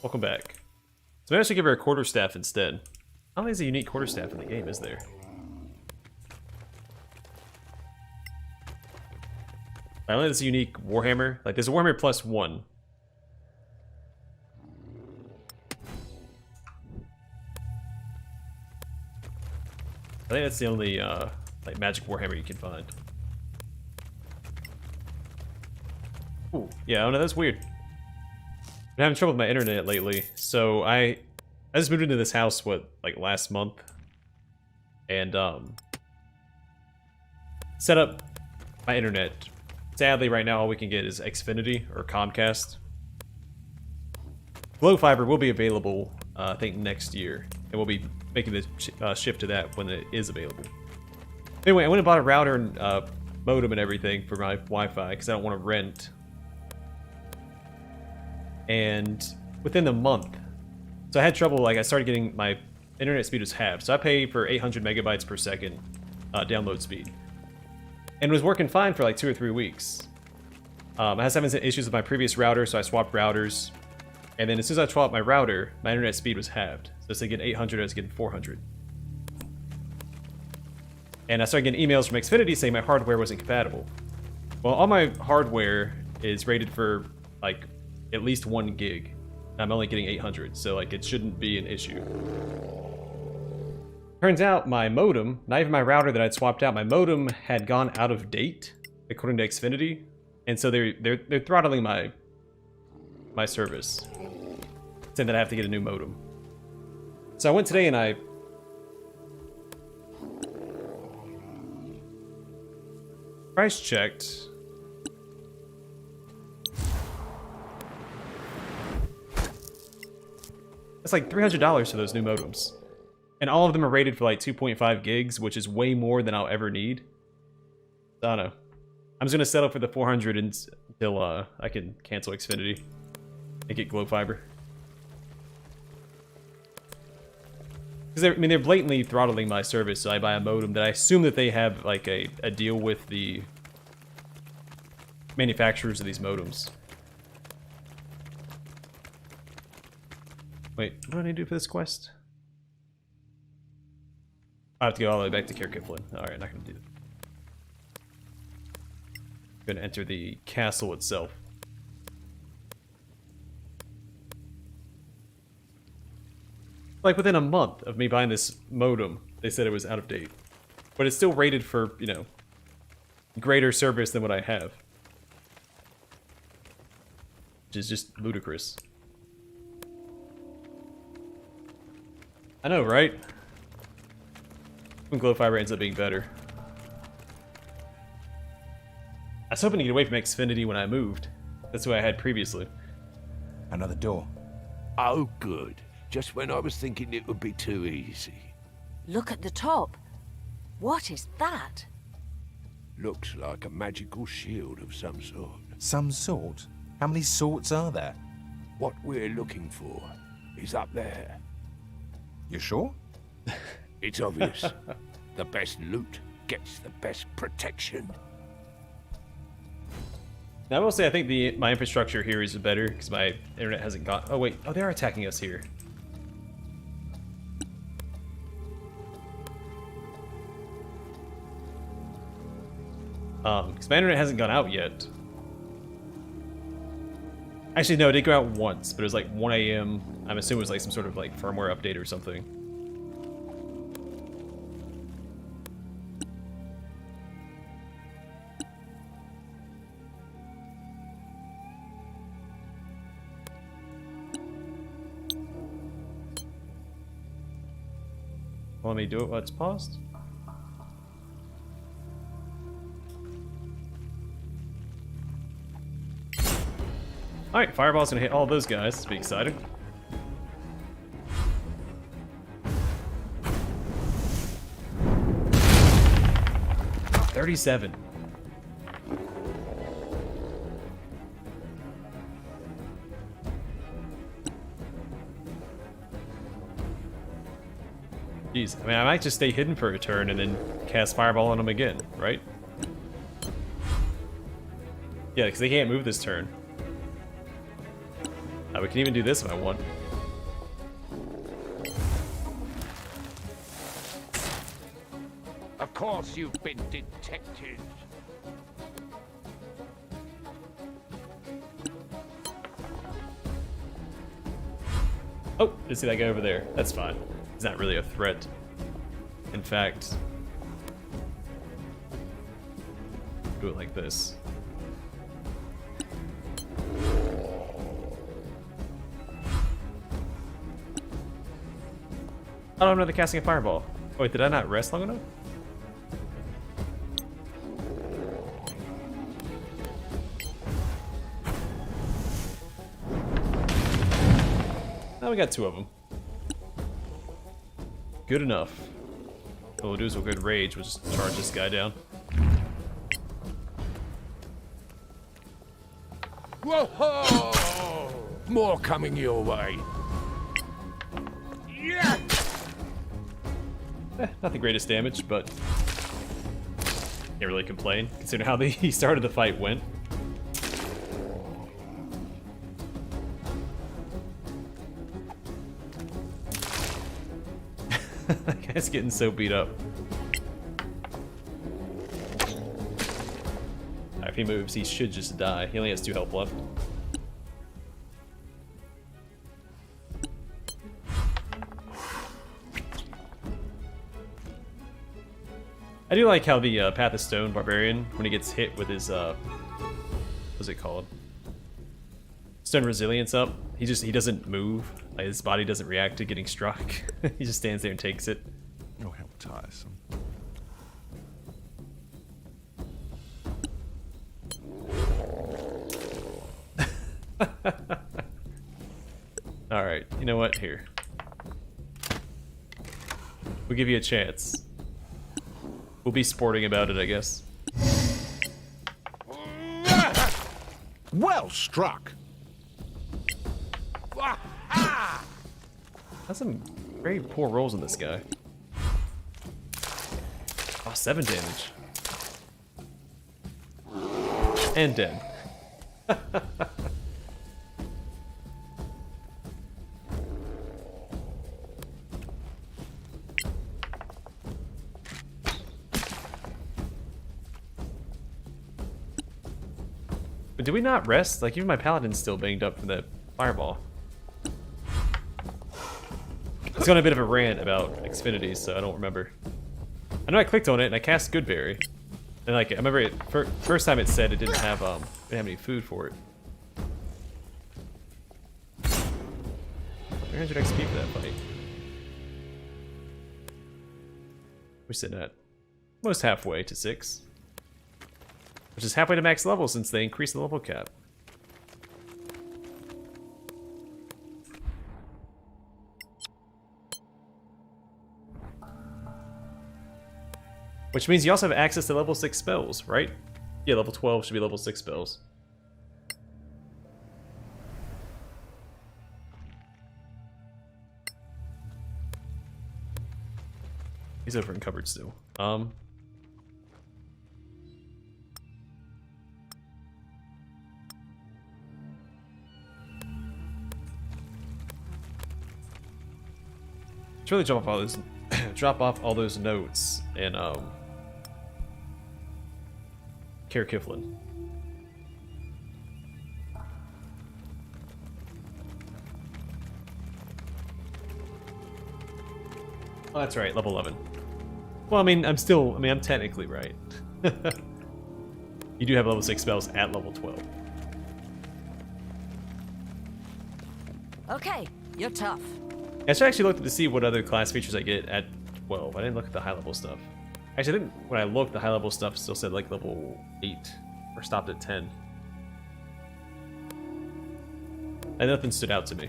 Welcome back. So maybe I should give her a quarterstaff instead. I don't think there's a unique quarterstaff in the game, is there? I only there's a unique Warhammer. Like, there's a Warhammer +1. I think that's the only like magic Warhammer you can find. Ooh, yeah, oh no, that's weird. I'm having trouble with my internet lately, so I just moved into this house like last month, and set up my internet. Sadly, right now all we can get is Xfinity or Comcast. Glow Fiber will be available, I think, next year, and we'll be making the shift to that when it is available. Anyway, I went and bought a router and modem and everything for my Wi-Fi because I don't want to rent. And within the month, so I had trouble. Like, I started getting my internet speed was halved. So I pay for 800 megabytes per second download speed, and it was working fine for like 2 or 3 weeks. I was having some issues with my previous router, so I swapped routers. And then as soon as I swapped my router, my internet speed was halved. So instead of getting 800, I was getting 400. And I started getting emails from Xfinity saying my hardware wasn't compatible. Well, all my hardware is rated for like at least 1 gig. I'm only getting 800, so like it shouldn't be an issue. Turns out my modem, not even my router that I'd swapped out, my modem had gone out of date, according to Xfinity. And so they're throttling my service, saying that I have to get a new modem. So I went today and I price checked. That's like $300 for those new modems. And all of them are rated for like 2.5 gigs, which is way more than I'll ever need. I don't know. I'm just gonna settle for the 400 until I can cancel Xfinity and get Glow Fiber. Because they're blatantly throttling my service, so I buy a modem that I assume that they have like a deal with the manufacturers of these modems. Wait, what do I need to do for this quest? I have to go all the way back to Caer Kiflin. Alright, not gonna do that. I'm gonna enter the castle itself. Like within a month of me buying this modem, they said it was out of date. But it's still rated for, you know, greater service than what I have. Which is just ludicrous. I know, right? When Glow Fiber ends up being better. I was hoping to get away from Xfinity when I moved. That's what I had previously. Another door. Oh, good. Just when I was thinking it would be too easy. Look at the top. What is that? Looks like a magical shield of some sort. Some sort? How many sorts are there? What we're looking for is up there. You sure? It's obvious. The best loot gets the best protection. Now, I will say I think my infrastructure here is better because my internet hasn't got. Oh wait, oh they are attacking us here. Because my internet hasn't gone out yet. Actually, no, it did go out once, but it was like 1 a.m. I'm assuming it was like some sort of like firmware update or something. Let me do it while it's paused. Alright, Fireball's gonna hit all those guys. This will be exciting. $37. Jeez, I mean, I might just stay hidden for a turn and then cast Fireball on them again, right? Yeah, because they can't move this turn. We can even do this if I want. Of course you've been detected. Oh, just see that guy over there. That's fine. He's not really a threat. In fact, do it like this. Oh, I'm not casting a fireball. Oh, wait, did I not rest long enough? Oh, we got 2 of them. Good enough. What we'll do is we'll go to rage. We'll just charge this guy down. Whoa! More coming your way. Yeah! Not the greatest damage, but can't really complain, considering how the start of the fight went. That guy's getting so beat up. If he moves, he should just die. He only has 2 health left. I do like how the Path of Stone Barbarian, when he gets hit with his, what's it called? Stone Resilience up, he doesn't move. Like, his body doesn't react to getting struck. He just stands there and takes it. Oh, how tiresome. Alright, you know what? Here. We'll give you a chance. We'll be sporting about it, I guess. Well struck. That's some very poor rolls on this guy. Oh, 7 damage. And dead. But did we not rest? Like, even my paladin's still banged up from that fireball. It's gone a bit of a rant about Xfinity, so I don't remember. I know I clicked on it and I cast Goodberry. And like, I remember it, first time it said it didn't have any food for it. 300 XP for that fight. We're sitting at almost halfway to 6. Which is halfway to max level since they increased the level cap. Which means you also have access to level 6 spells, right? Yeah, level 12 should be level 6 spells. He's over encumbered still. Should really drop off all those notes and Care Kiflin. Oh, that's right, level 11. Well, I mean, I'm technically right. You do have level 6 spells at level 12. Okay, you're tough. I should actually look to see what other class features I get at 12. I didn't look at the high level stuff. Actually, I think when I looked, the high level stuff still said like level 8 or stopped at 10. And nothing stood out to me.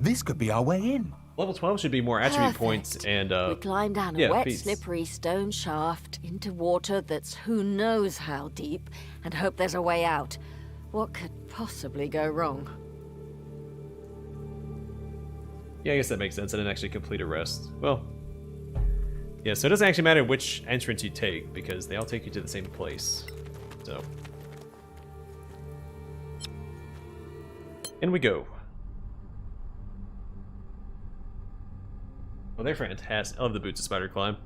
This could be our way in. Level 12 should be more attribute Perfect. points and We climb down a wet, feats. slippery stone shaft into water that's who knows how deep and hope there's a way out. What could possibly go wrong? Yeah, I guess that makes sense. I didn't actually complete a rest. Well, yeah, so it doesn't actually matter which entrance you take because they all take you to the same place. So, in we go. Oh, they're fantastic. I love the boots of spider climb.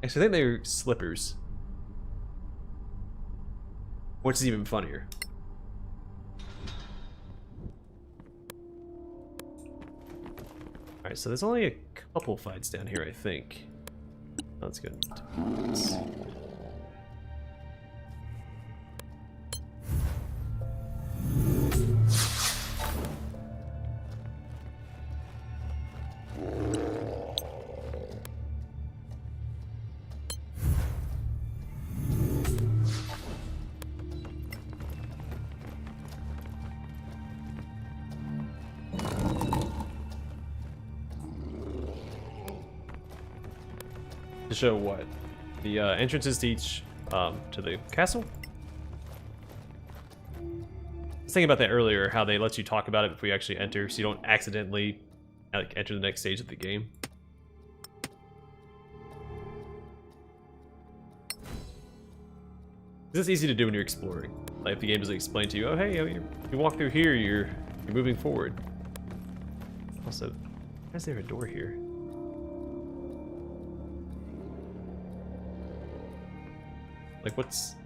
Actually, I think they're slippers, which is even funnier. Alright, so there's only a couple fights down here, I think. That's good. To show what? The entrances to each, to the castle? I was thinking about that earlier, how they let you talk about it before you actually enter, so you don't accidentally like enter the next stage of the game. This is easy to do when you're exploring. Like if the game doesn't explain to you, oh hey, you walk through here, you're moving forward. Also, why is there a door here? Like, what's...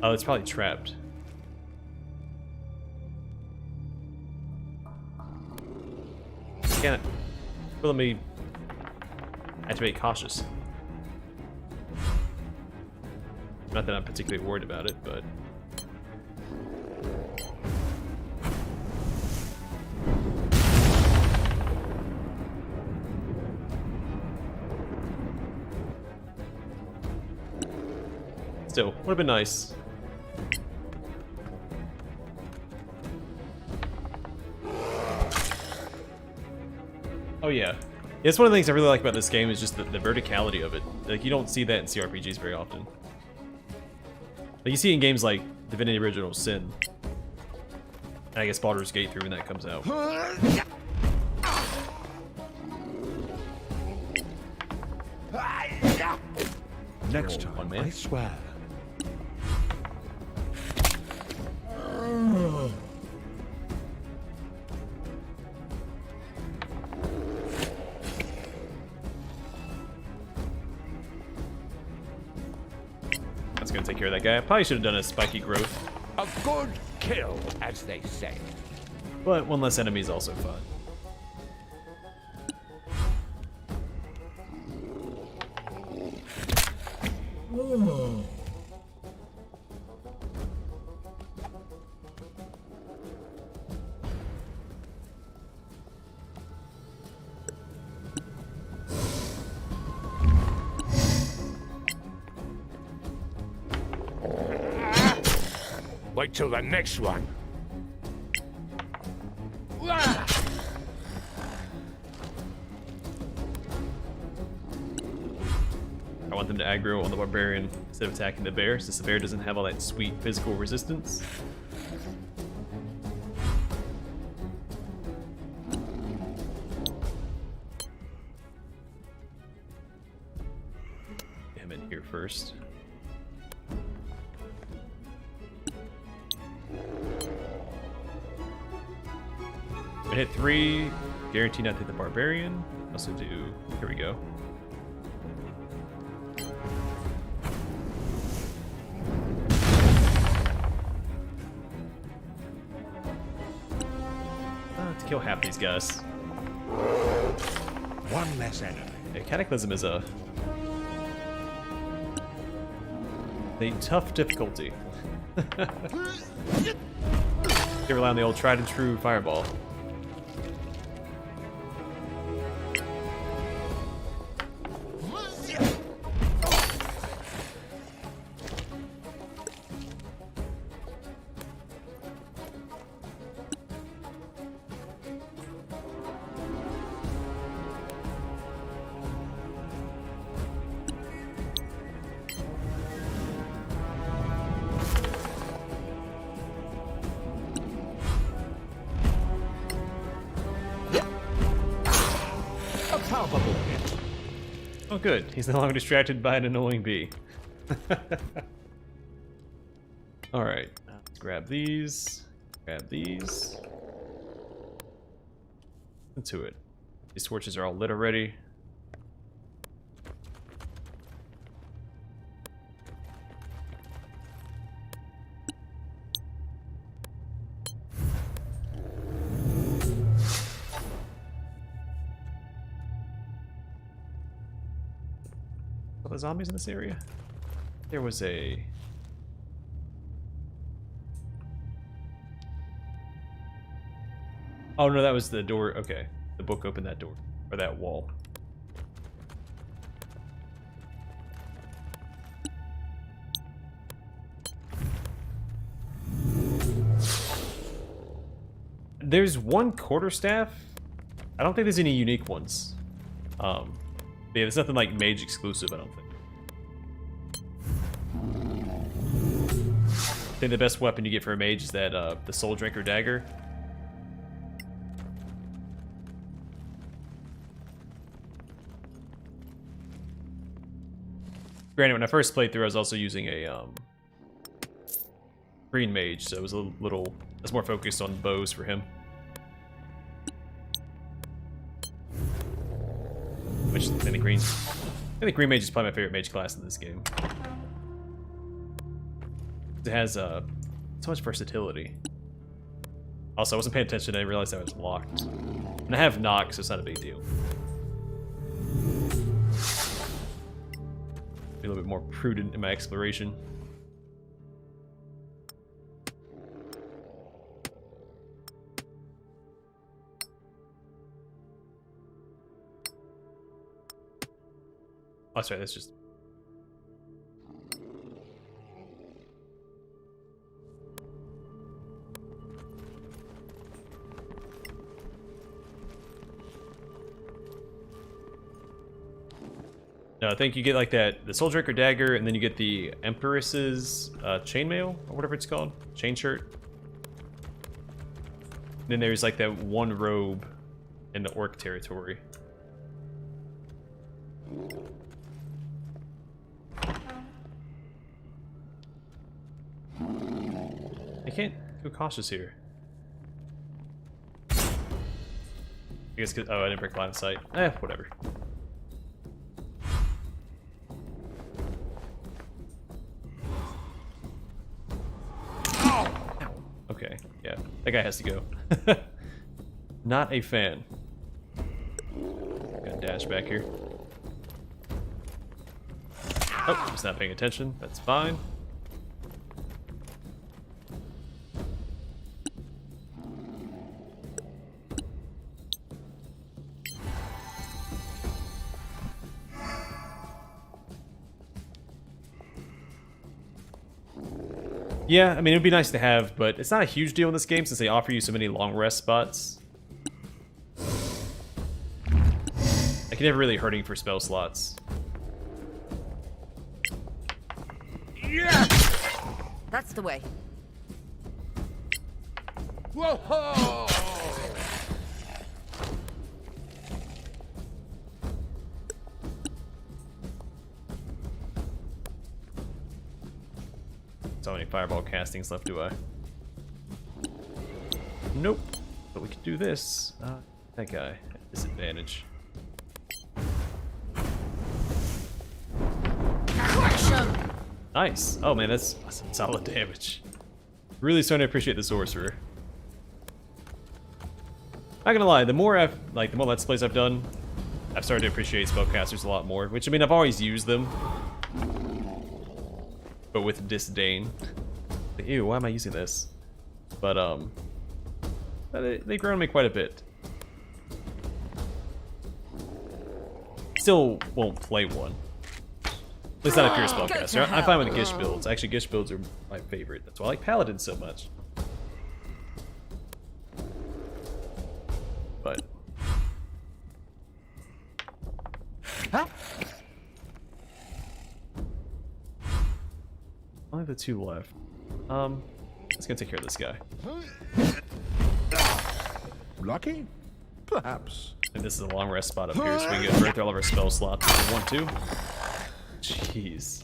Oh, it's probably trapped. can't... Well, let me activate cautious. Not that I'm particularly worried about it, but... Still, would have been nice. Oh yeah. It's one of the things I really like about this game is just the verticality of it. Like, you don't see that in CRPGs very often. Like, you see it in games like Divinity Original Sin. And I guess Baldur's Gate 3 when that comes out. Next time, One man. I swear. That's gonna take care of that guy. I probably should have done a spiky growth. A good kill, as they say. But one less enemy is also fun. Wait till the next one. I want them to aggro on the barbarian instead of attacking the bear, since the bear doesn't have all that sweet physical resistance. Get him in here first. I hit 3, guarantee not to hit the barbarian. Also do, here we go. To kill half these guys. One less enemy. Yeah, Cataclysm is a tough difficulty. They rely on the old tried and true fireball. Oh good, he's no longer distracted by an annoying bee. Alright, let's grab these, into it. These torches are all lit already. Are there zombies in this area? There was a... Oh no, that was the door. Okay, the book opened that door, or that wall. There's one quarterstaff. I don't think there's any unique ones. But yeah, there's nothing like mage exclusive, I don't think. I think the best weapon you get for a mage is that the Soul Drinker dagger. Granted, when I first played through, I was also using a green mage, so it was a little. I was more focused on bows for him. Which I think the green mage is probably my favorite mage class in this game. It has so much versatility. Also, I wasn't paying attention. I didn't realize that was locked. And I have knock, so it's not a big deal. Be a little bit more prudent in my exploration. Oh, sorry, that's just... No, I think you get like that, the Soul Drinker dagger, and then you get the Empress's chainmail, or whatever it's called, chain shirt. And then there's like that one robe in the orc territory. I can't go cautious here. I guess, oh, I didn't break line of sight. Whatever. Okay, yeah, that guy has to go. Not a fan. Got a dash back here. Oh, he's not paying attention. That's fine. Yeah, I mean, it would be nice to have, but it's not a huge deal in this game since they offer you so many long rest spots. I can never really hurting for spell slots. Yeah! That's the way. Whoa! How many fireball castings left do I? Nope. But we can do this. That guy at disadvantage. Nice. Oh man, that's some solid damage. Really starting to appreciate the sorcerer. Not gonna lie, the more Let's Plays I've done, I've started to appreciate spellcasters a lot more. Which, I mean, I've always used them, but with disdain. Like, ew, why am I using this? But they've grown me quite a bit. Still won't play one. At least not a pure spellcaster. I'm fine with the Gish builds. Actually, Gish builds are my favorite. That's why I like Paladins so much. But Huh? only the two left. Let's go take care of this guy. Lucky? Perhaps. And this is a long rest spot up here, so we can get right through all of our spell slots if we want to. Jeez.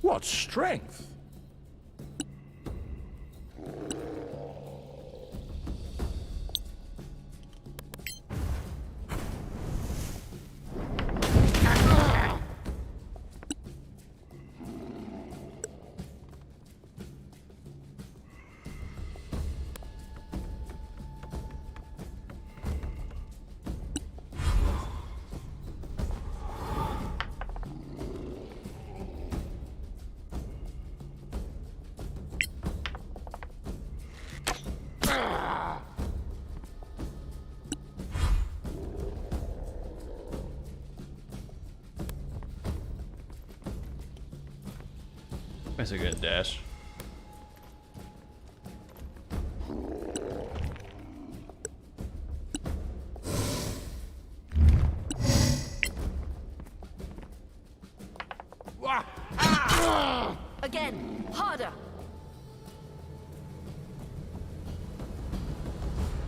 What strength? That's a good dash. Again, harder.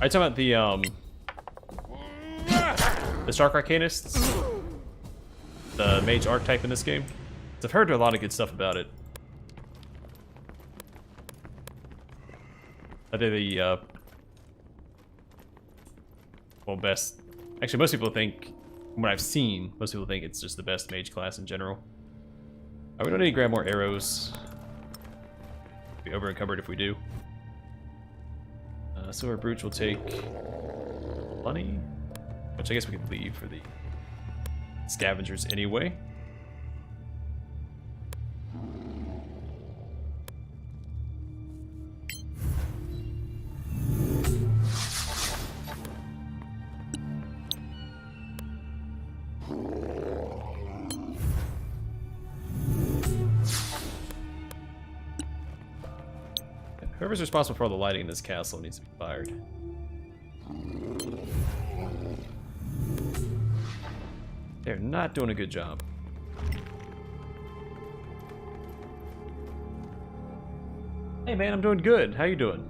Are you talking about the Stark Arcanists? The mage archetype in this game? I've heard a lot of good stuff about it. I did the well, best. Actually, most people think, from what I've seen, most people think it's just the best mage class in general. Alright, we don't need to grab more arrows. Be over encumbered if we do. So our brutes will take money, which I guess we could leave for the scavengers anyway. Whoever's responsible for all the lighting in this castle needs to be fired. They're not doing a good job. Hey man, I'm doing good. How you doing?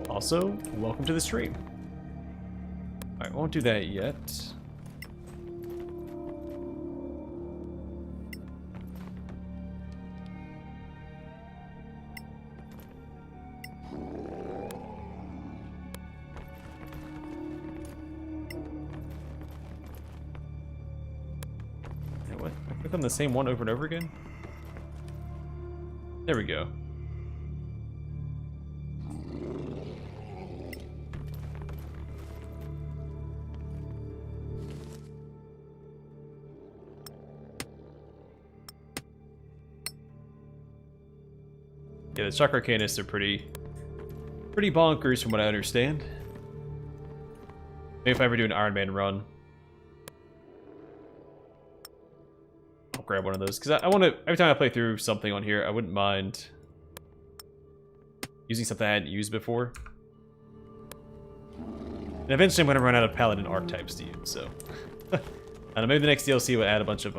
Also, welcome to the stream. Alright, won't do that yet. On the same one over and over again? There we go. Yeah, the chakra arcanists are pretty bonkers from what I understand. Maybe if I ever do an Iron Man run, grab one of those, because I want to, every time I play through something on here, I wouldn't mind using something I hadn't used before. And eventually I'm going to run out of paladin archetypes to use, so I don't know, maybe the next DLC will add a bunch of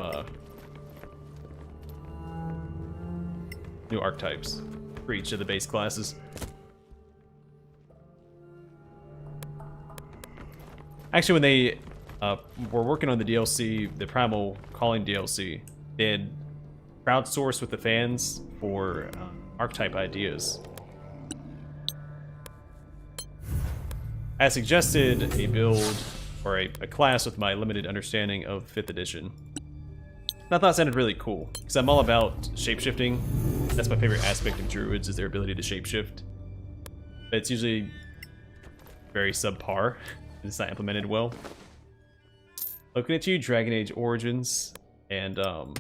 new archetypes for each of the base classes. Actually, when they were working on the DLC, the Primal Calling DLC, they had crowdsourced with the fans for archetype ideas. I suggested a build or a class with my limited understanding of 5th edition. And I thought it sounded really cool, because I'm all about shapeshifting. That's my favorite aspect of druids, is their ability to shapeshift. But it's usually very subpar. It's not implemented well. Looking at you, Dragon Age Origins, and alright.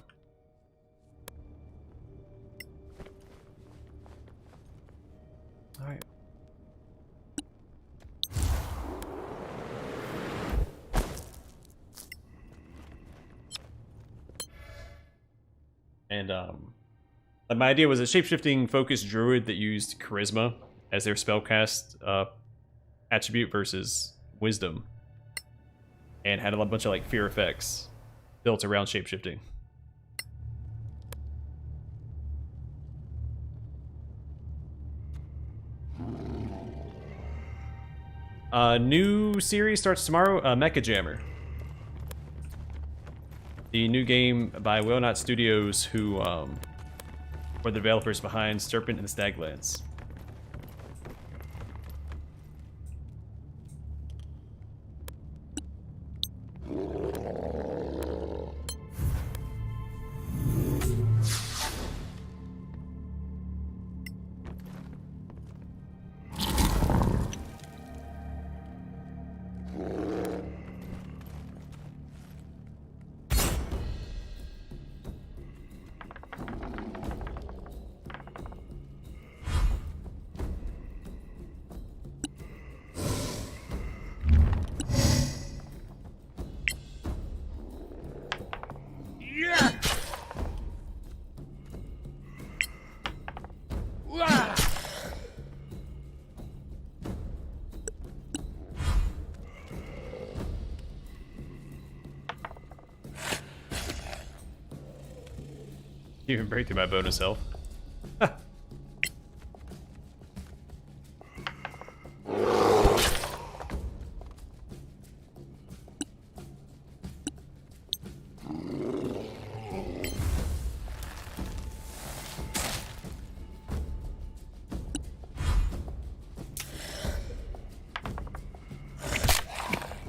And my idea was a shapeshifting focused druid that used charisma as their spellcast attribute versus wisdom, and had a bunch of like fear effects built around shapeshifting. New series starts tomorrow, Mecha Jammer. The new game by Whale Knot Studios, who were the developers behind Serpent and the Staglands. You even break through my bonus health.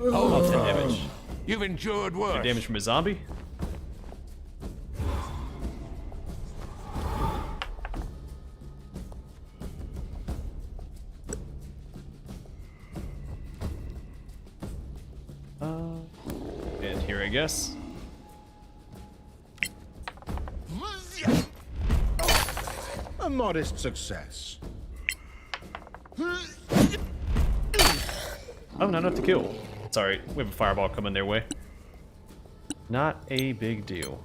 Oh, 10 damage. You've endured worse. 10 damage from a zombie? And here, I guess. A modest success. Oh, not enough to kill. It's alright. We have a fireball coming their way. Not a big deal.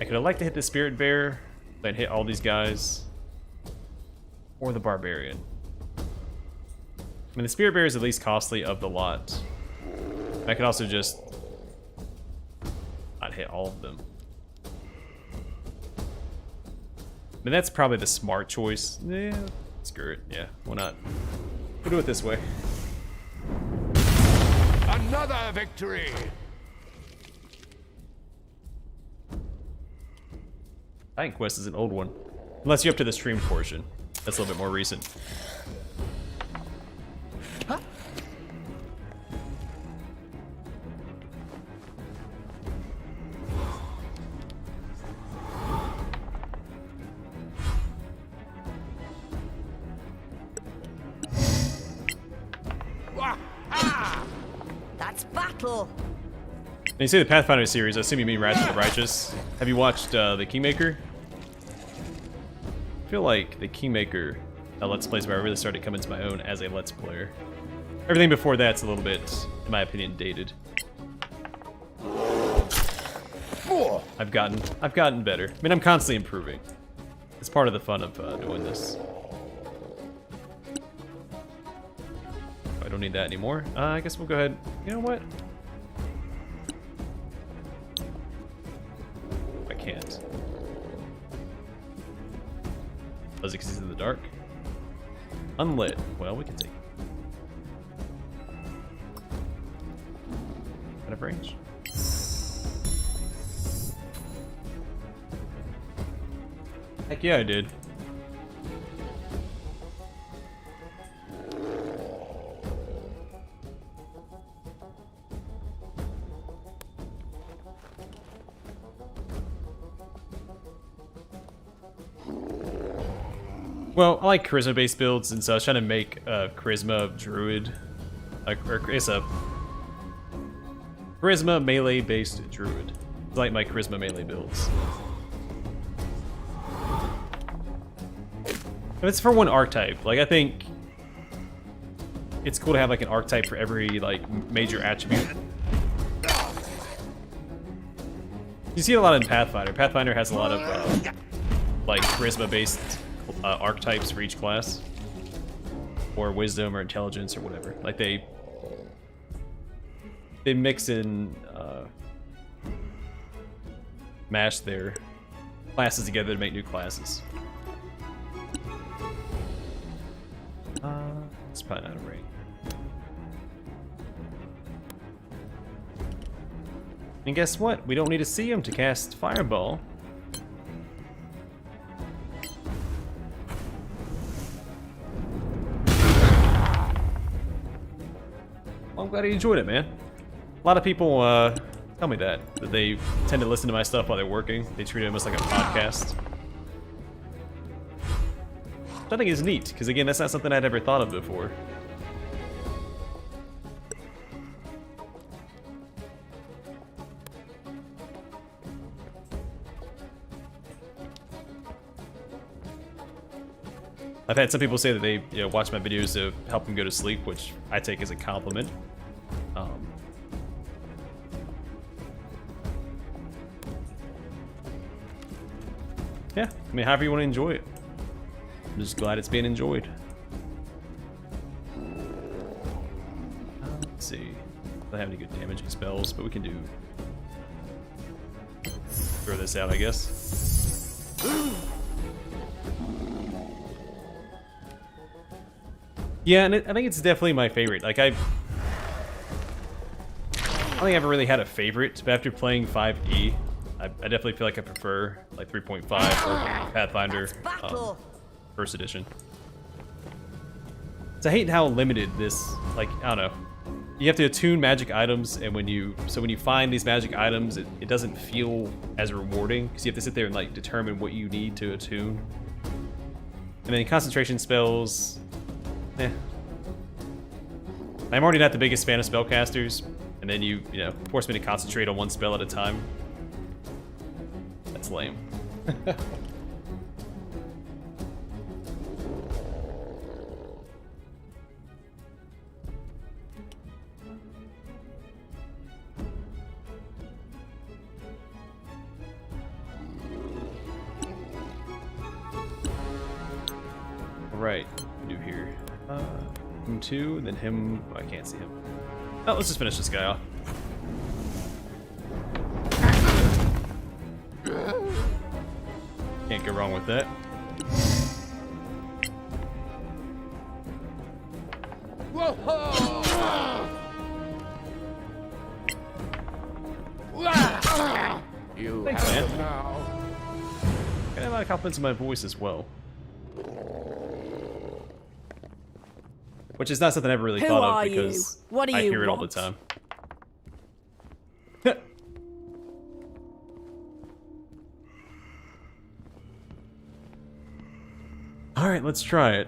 I could have liked to hit the Spirit Bear, but hit all these guys. Or the Barbarian. I mean, the Spirit Bear is the least costly of the lot. I could also just not hit all of them. I mean, that's probably the smart choice. Yeah, screw it. Yeah, why not? We'll do it this way. Another victory. Titan Quest is an old one. Unless you're up to the stream portion. That's a little bit more recent. That's battle. When you say the Pathfinder series, I assume you mean Wrath of the Righteous. Have you watched the Kingmaker? I feel like the Kingmaker Let's Plays where I really started coming to my own as a Let's Player. Everything before that's a little bit, in my opinion, dated. I've gotten better. I mean, I'm constantly improving. It's part of the fun of doing this. I don't need that anymore. I guess we'll go ahead. You know what? I can't. Does it because he's in the dark? Unlit. Well, we can take it. Out of range. Heck yeah, I did. Well, I like charisma-based builds, and so I was trying to make a charisma druid, or it's a charisma melee-based druid. I like my charisma melee builds. And it's for one archetype. Like, I think it's cool to have like an archetype for every like major attribute. You see it a lot in Pathfinder. Pathfinder has a lot of like charisma-based archetypes for each class, or wisdom, or intelligence, or whatever. Like they mix in, mash their classes together to make new classes. It's probably not a ring. And guess what? We don't need to see him to cast Fireball. Well, I'm glad he enjoyed it, man. A lot of people tell me that they tend to listen to my stuff while they're working. They treat it almost like a podcast. Which I think is neat, because again, that's not something I'd ever thought of before. I've had some people say that they watch my videos to help them go to sleep, which I take as a compliment. Yeah, I mean, however you want to enjoy it. I'm just glad it's being enjoyed. Let's see. I don't have any good damaging spells, but we can do... throw this out, I guess. Yeah, and I think it's definitely my favorite. Like, I don't think I ever really had a favorite, but after playing 5e, I definitely feel like I prefer like 3.5 or Pathfinder. first edition. So I hate how limited this, like, I don't know. You have to attune magic items, and when you find these magic items, it doesn't feel as rewarding because you have to sit there and like determine what you need to attune. And then concentration spells, I'm already not the biggest fan of spellcasters, and then you know, force me to concentrate on one spell at a time. That's lame. Right, do here. Him two, and then him. Oh, I can't see him. Oh, let's just finish this guy off. Can't go wrong with that. You Thanks, have man. them now. Got a lot of confidence in my voice as well. Which is not something I ever really thought of because What do I you hear it all the want? time. Alright, let's try it.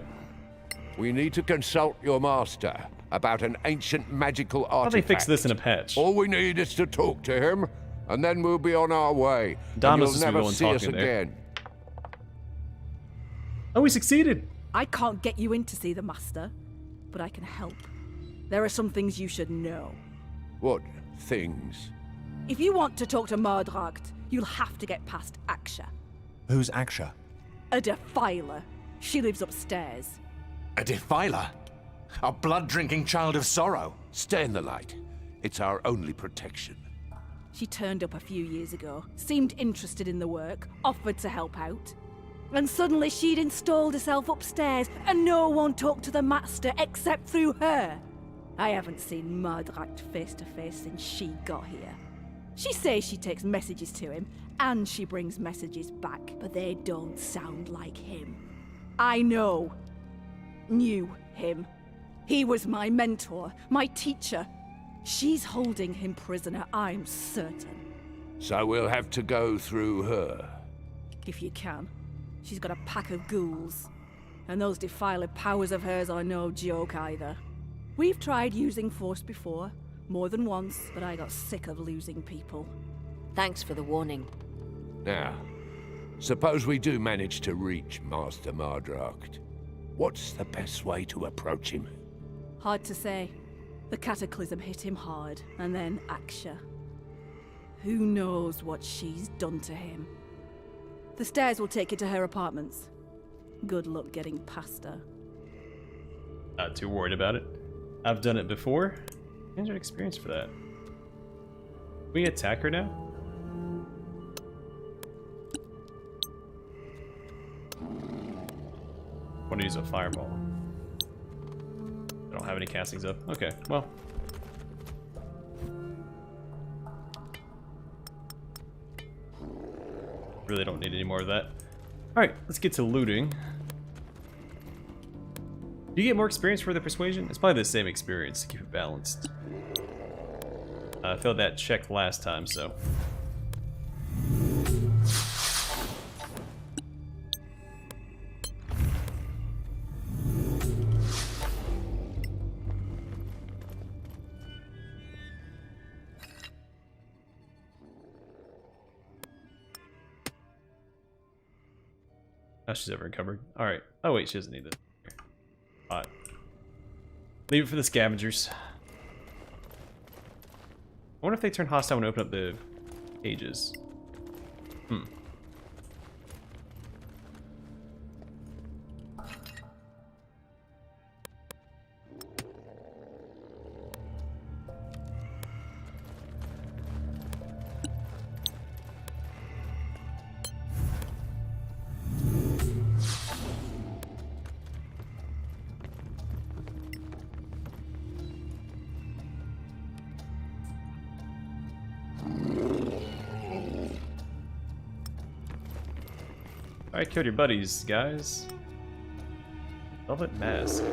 We need to consult your master about an ancient magical artifact. How do they fix this in a patch? All we need is to talk to him, and then we'll be on our way. Dom and must you'll just be never going see us talking there. again. Oh, we succeeded! I can't get you in to see the Master, but I can help. There are some things you should know. What things? If you want to talk to Mardracht, you'll have to get past Aksha. Who's Aksha? A defiler. She lives upstairs. A defiler? A blood-drinking child of sorrow? Stay in the light. It's our only protection. She turned up a few years ago, seemed interested in the work, offered to help out. And suddenly she'd installed herself upstairs, and no one talked to the Master except through her. I haven't seen Mardracht face to face since she got here. She says she takes messages to him, and she brings messages back, but they don't sound like him. I know. Knew him. He was my mentor, my teacher. She's holding him prisoner, I'm certain. So we'll have to go through her. If you can. She's got a pack of ghouls. And those defiler powers of hers are no joke either. We've tried using force before, more than once, but I got sick of losing people. Thanks for the warning. Now, suppose we do manage to reach Master Mardracht. What's the best way to approach him? Hard to say. The cataclysm hit him hard, and then Aksha. Who knows what she's done to him? The stairs will take you to her apartments. Good luck getting past her. Not too worried about it. I've done it before. Injured experience for that. We attack her now? Want to use a fireball. I don't have any castings up. Okay, well. Really don't need any more of that. Alright, let's get to looting. Do you get more experience for the persuasion? It's probably the same experience to keep it balanced. I failed that check last time, so. Oh, she's ever recovered. Alright. Oh wait, she doesn't need it. Alright. Leave it for the scavengers. I wonder if they turn hostile when I open up the cages. Alright, killed your buddies, guys. Velvet mask.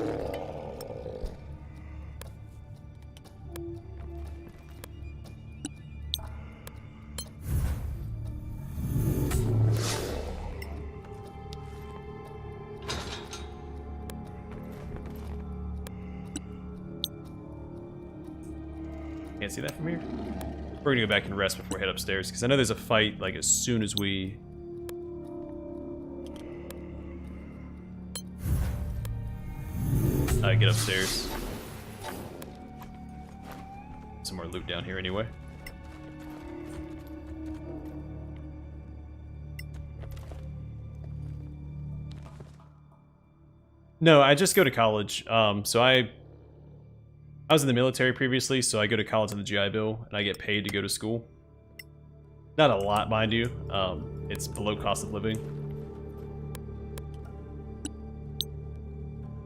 Can't see that from here. We're gonna go back and rest before we head upstairs, because I know there's a fight like as soon as we get upstairs. Some more loot down here anyway. No, I just go to college. So I was in the military previously, so I go to college on the GI Bill, and I get paid to go to school. Not a lot, mind you. It's below cost of living.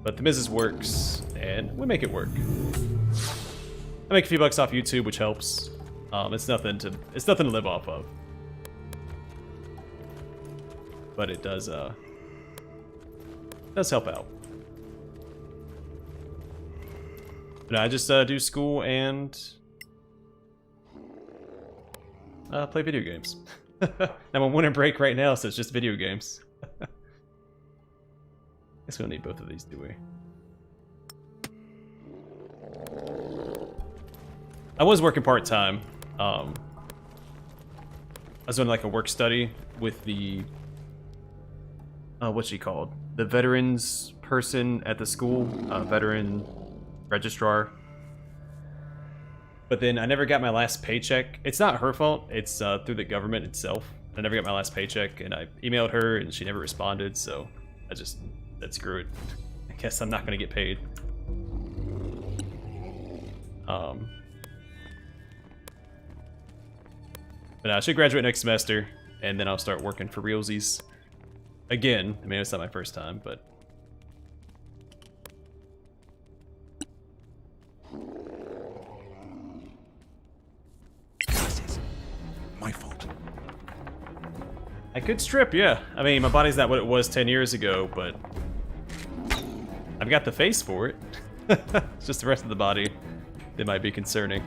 But the business works, and we make it work. I make a few bucks off YouTube, which helps. It's nothing to live off of. But it does help out. But I just do school and play video games. I'm on winter break right now, so it's just video games. Guess we don't need both of these, do we? I was working part-time. I was doing like a work study with the what's she called? The veterans person at the school, veteran registrar. But then I never got my last paycheck. It's not her fault, it's through the government itself. I never got my last paycheck, and I emailed her and she never responded, so I just said screw it. I guess I'm not gonna get paid. But I should graduate next semester, and then I'll start working for realsies. Again, I mean, it's not my first time, but... My fault. I could strip, yeah. I mean, my body's not what it was 10 years ago, but... I've got the face for it. It's just the rest of the body that might be concerning.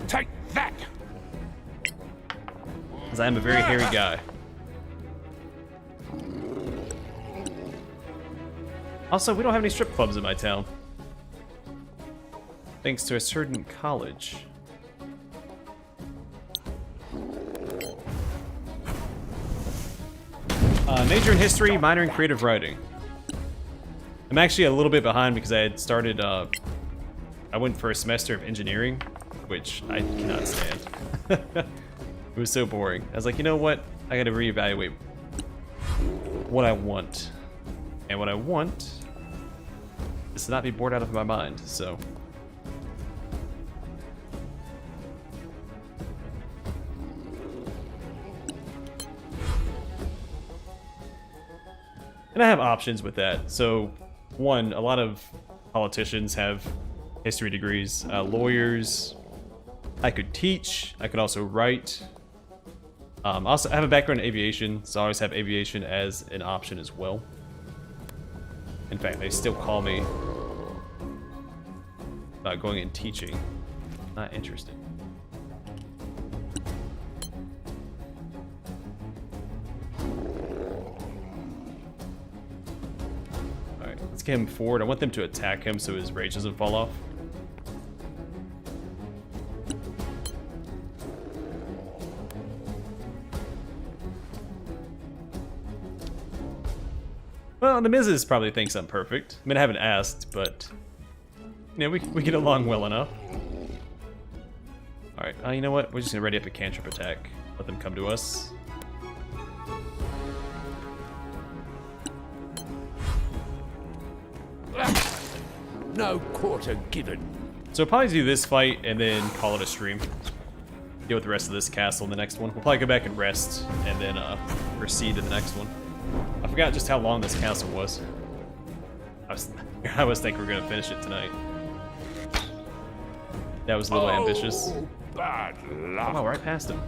Take that! Because I am a very hairy guy. Also, we don't have any strip clubs in my town. Thanks to a certain college. Major in history, minor in creative writing. I'm actually a little bit behind because I had started, I went for a semester of engineering, which I cannot stand. It was so boring. I was like, you know what? I gotta reevaluate what I want. And what I want is to not be bored out of my mind, so... And I have options with that. So, one, a lot of politicians have history degrees. Lawyers, I could teach. I could also write. Also, I have a background in aviation, so I always have aviation as an option as well. In fact, they still call me about going and teaching. Not interested. Let's get him forward. I want them to attack him so his rage doesn't fall off. Well, the Mrs. probably thinks I'm perfect. I mean, I haven't asked, but... You know, we get along well enough. Alright, you know what? We're just gonna ready up a cantrip attack. Let them come to us. No quarter given. So we'll probably do this fight and then call it a stream. Deal with the rest of this castle in the next one. We'll probably go back and rest and then proceed to the next one. I forgot just how long this castle was. I was thinking we were gonna finish it tonight. That was a little ambitious. Bad luck. Oh, right past him.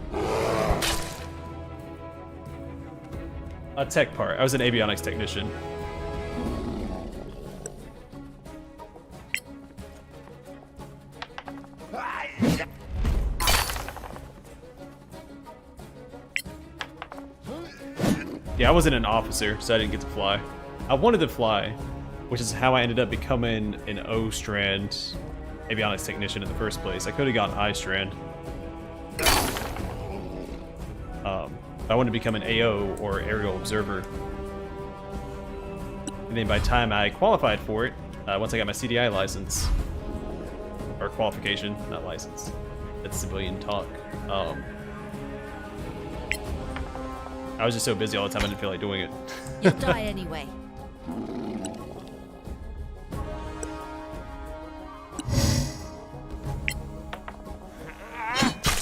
A tech part. I was an avionics technician. Yeah, I wasn't an officer, so I didn't get to fly. I wanted to fly, which is how I ended up becoming an O-strand avionics technician in the first place. I could have gotten I-strand. I wanted to become an AO, or aerial observer. And then by the time I qualified for it, once I got my CDI license, or qualification, not license, that's civilian talk. I was just so busy all the time I didn't feel like doing it. You'll die anyway.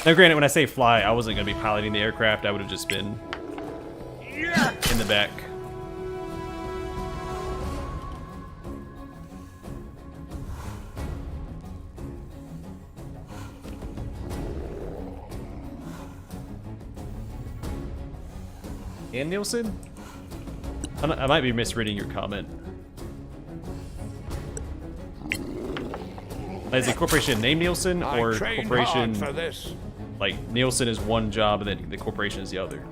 Now granted, when I say fly, I wasn't going to be piloting the aircraft, I would have just been in the back. And Nielsen? I might be misreading your comment. Is the corporation named Nielsen, or corporation for this. like Nielsen is one job and then the corporation is the other?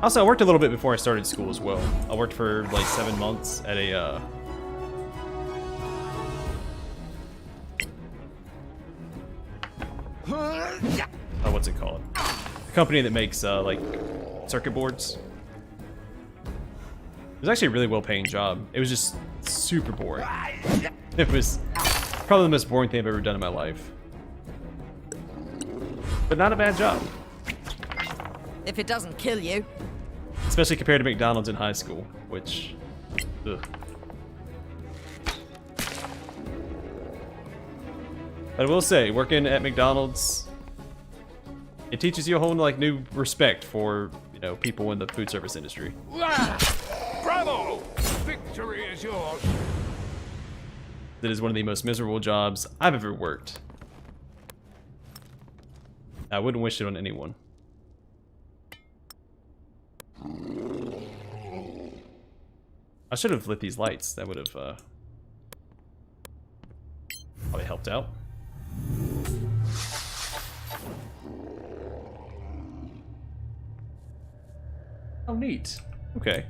Also, I worked a little bit before I started school as well. I worked for like 7 months at a what's it called? A company that makes like circuit boards. It was actually a really well-paying job. It was just super boring. It was probably the most boring thing I've ever done in my life. But not a bad job. If it doesn't kill you. Especially compared to McDonald's in high school, which, ugh. But I will say, working at McDonald's, it teaches you a whole like new respect for, you know, people in the food service industry. Bravo! Victory is yours. That is one of the most miserable jobs I've ever worked. I wouldn't wish it on anyone. I should have lit these lights. That would have probably helped out. Oh, neat. Okay.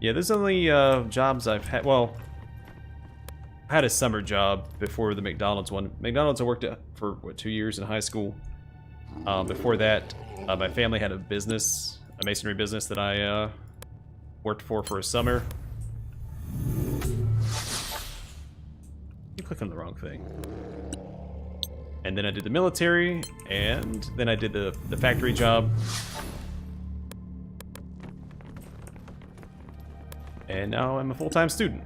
Yeah, there's only jobs I've had. Well, I had a summer job before the McDonald's one. McDonald's I worked at for, what, 2 years in high school. Before that, my family had a business, a masonry business that I worked for a summer. You click on the wrong thing. And then I did the military, and then I did the factory job. And now I'm a full-time student.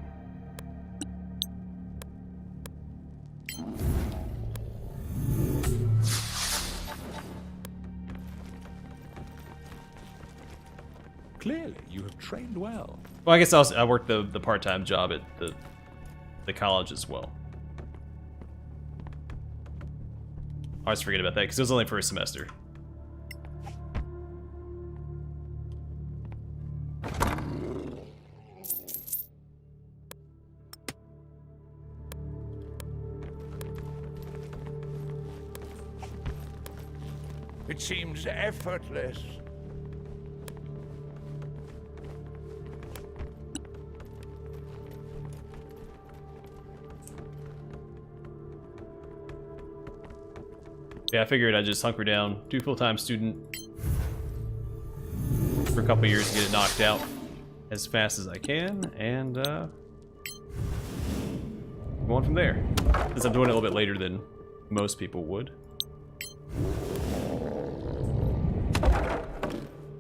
Clearly, you have trained well. Well, I guess I worked the part-time job at the college as well. I always forget about that because it was only for a semester. It seems effortless. Yeah, I figured I'd just hunker down, do full-time student for a couple years to get it knocked out as fast as I can, and go on from there. Since I'm doing it a little bit later than most people would.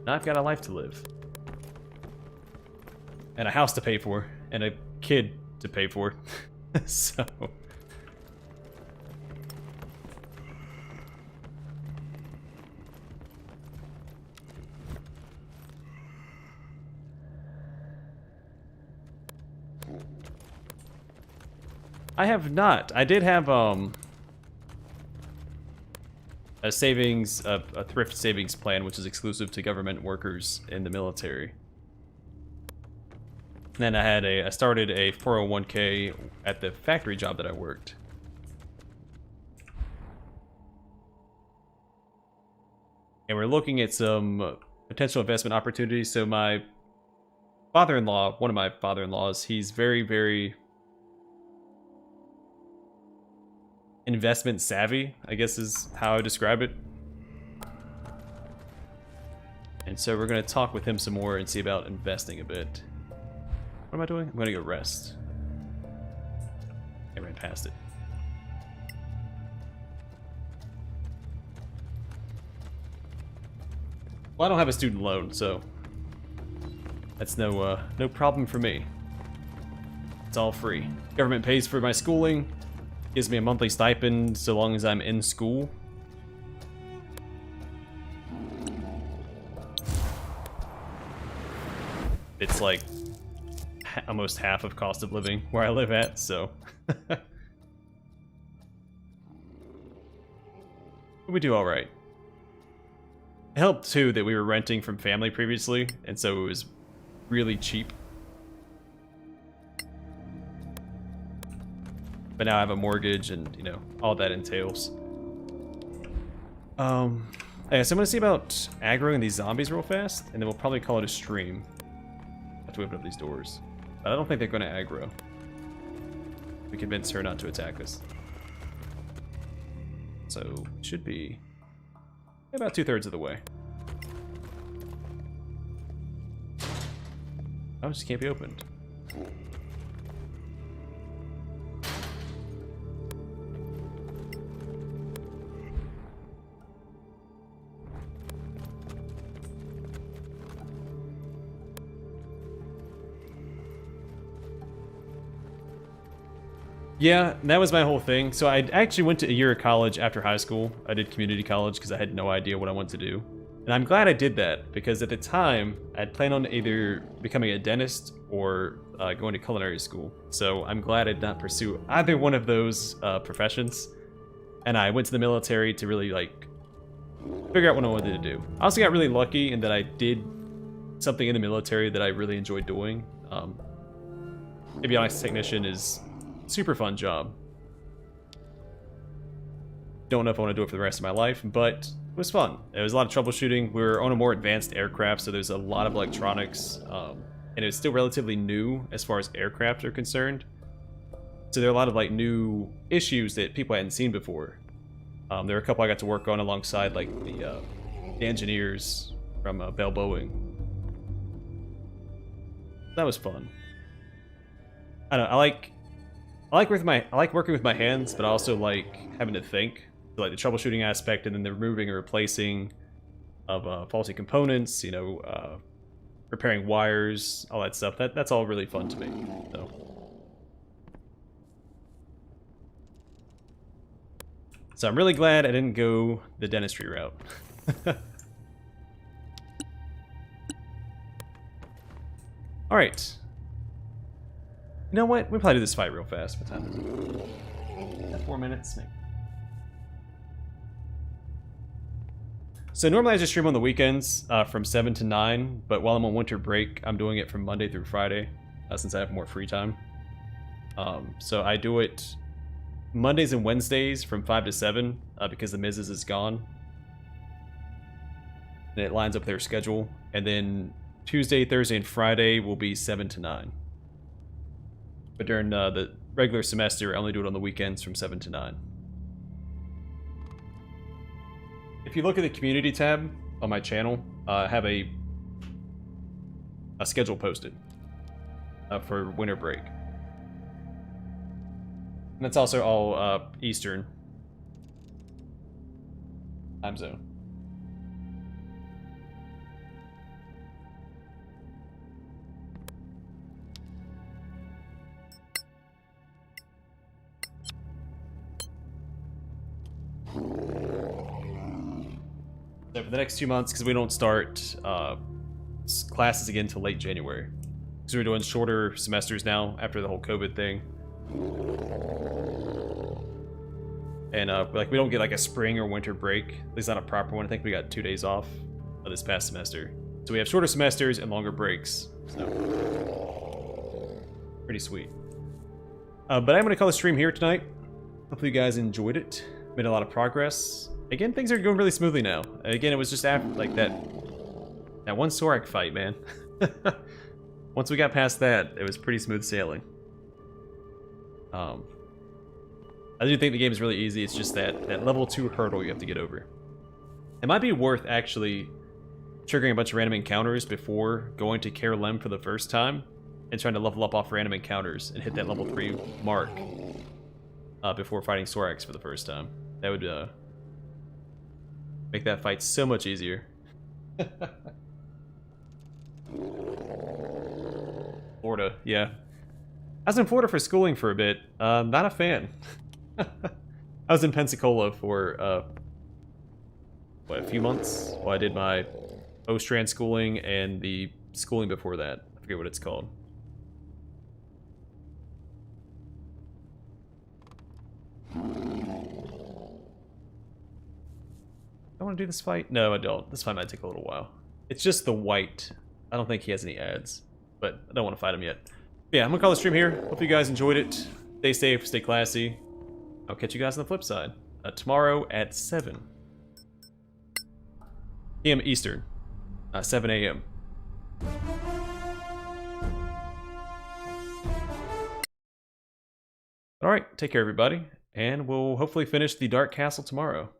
Now I've got a life to live. And a house to pay for, and a kid to pay for. So I have not. I did have a savings, a thrift savings plan, which is exclusive to government workers in the military. And then I started a 401k at the factory job that I worked. And we're looking at some potential investment opportunities. So my father-in-law, one of my father-in-laws, he's very, very investment savvy, I guess is how I describe it. And so we're going to talk with him some more and see about investing a bit. What am I doing? I'm going to go rest. I ran past it. Well, I don't have a student loan, so that's no problem for me. It's all free. Government pays for my schooling. Gives me a monthly stipend so long as I'm in school. It's like almost half of cost of living where I live at, so. We do alright. It helped too that we were renting from family previously, and so it was really cheap. But now I have a mortgage and, you know, all that entails. Yeah, so I'm gonna see about aggroing these zombies real fast, and then we'll probably call it a stream. Have to open up these doors. But I don't think they're gonna aggro. We convinced her not to attack us. So, should be about 2/3 of the way. Oh, it just can't be opened. Yeah, that was my whole thing. So I actually went to a year of college after high school. I did community college because I had no idea what I wanted to do. And I'm glad I did that because at the time, I'd planned on either becoming a dentist or going to culinary school. So I'm glad I did not pursue either one of those professions. And I went to the military to really like figure out what I wanted to do. I also got really lucky in that I did something in the military that I really enjoyed doing. Avionics technician is super fun job. Don't know if I want to do it for the rest of my life, but it was fun. It was a lot of troubleshooting. We were on a more advanced aircraft, so there's a lot of electronics, and it was still relatively new as far as aircraft are concerned. So there are a lot of like new issues that people hadn't seen before. There were a couple I got to work on alongside like the engineers from Bell Boeing. That was fun. I don't know, I like working with my hands, but I also like having to think. So, like the troubleshooting aspect, and then the removing or replacing of faulty components. You know, repairing wires, all that stuff. That's all really fun to me. So I'm really glad I didn't go the dentistry route. All right. You know what? We'll probably do this fight real fast. What time is it? 4 minutes, maybe. So normally I just stream on the weekends from 7 to 9, but while I'm on winter break, I'm doing it from Monday through Friday, since I have more free time. So I do it Mondays and Wednesdays from 5 to 7 because the Mrs. is gone. And it lines up their schedule. And then Tuesday, Thursday, and Friday will be 7 to 9. But during the regular semester, I only do it on the weekends from 7 to 9. If you look at the community tab on my channel, I have a schedule posted for winter break. And that's also all Eastern time zone. So for the next 2 months, because we don't start classes again until late January. Because we're doing shorter semesters now after the whole COVID thing. And like we don't get like a spring or winter break. At least not a proper one. I think we got 2 days off this past semester. So we have shorter semesters and longer breaks. So pretty sweet. But I'm going to call the stream here tonight. Hopefully you guys enjoyed it. Made a lot of progress. Again, things are going really smoothly now. Again, it was just after like that one Sorak fight, man. Once we got past that, it was pretty smooth sailing. I do think the game is really easy. It's just that level 2 hurdle you have to get over. It might be worth actually triggering a bunch of random encounters before going to Kerlem for the first time and trying to level up off random encounters and hit that level 3 mark before fighting Sorax for the first time. That would make that fight so much easier. Florida, yeah. I was in Florida for schooling for a bit. Not a fan. I was in Pensacola for what, a few months while I did my Ostrand schooling and the schooling before that. I forget what it's called. I want to do this fight? No, I don't. This fight might take a little while. It's just the white. I don't think he has any ads, but I don't want to fight him yet. Yeah, I'm gonna call the stream here. Hope you guys enjoyed it. Stay safe, stay classy. I'll catch you guys on the flip side. Tomorrow at 7 p.m. Eastern. 7 a.m. Alright, take care everybody. And we'll hopefully finish the Dark Castle tomorrow.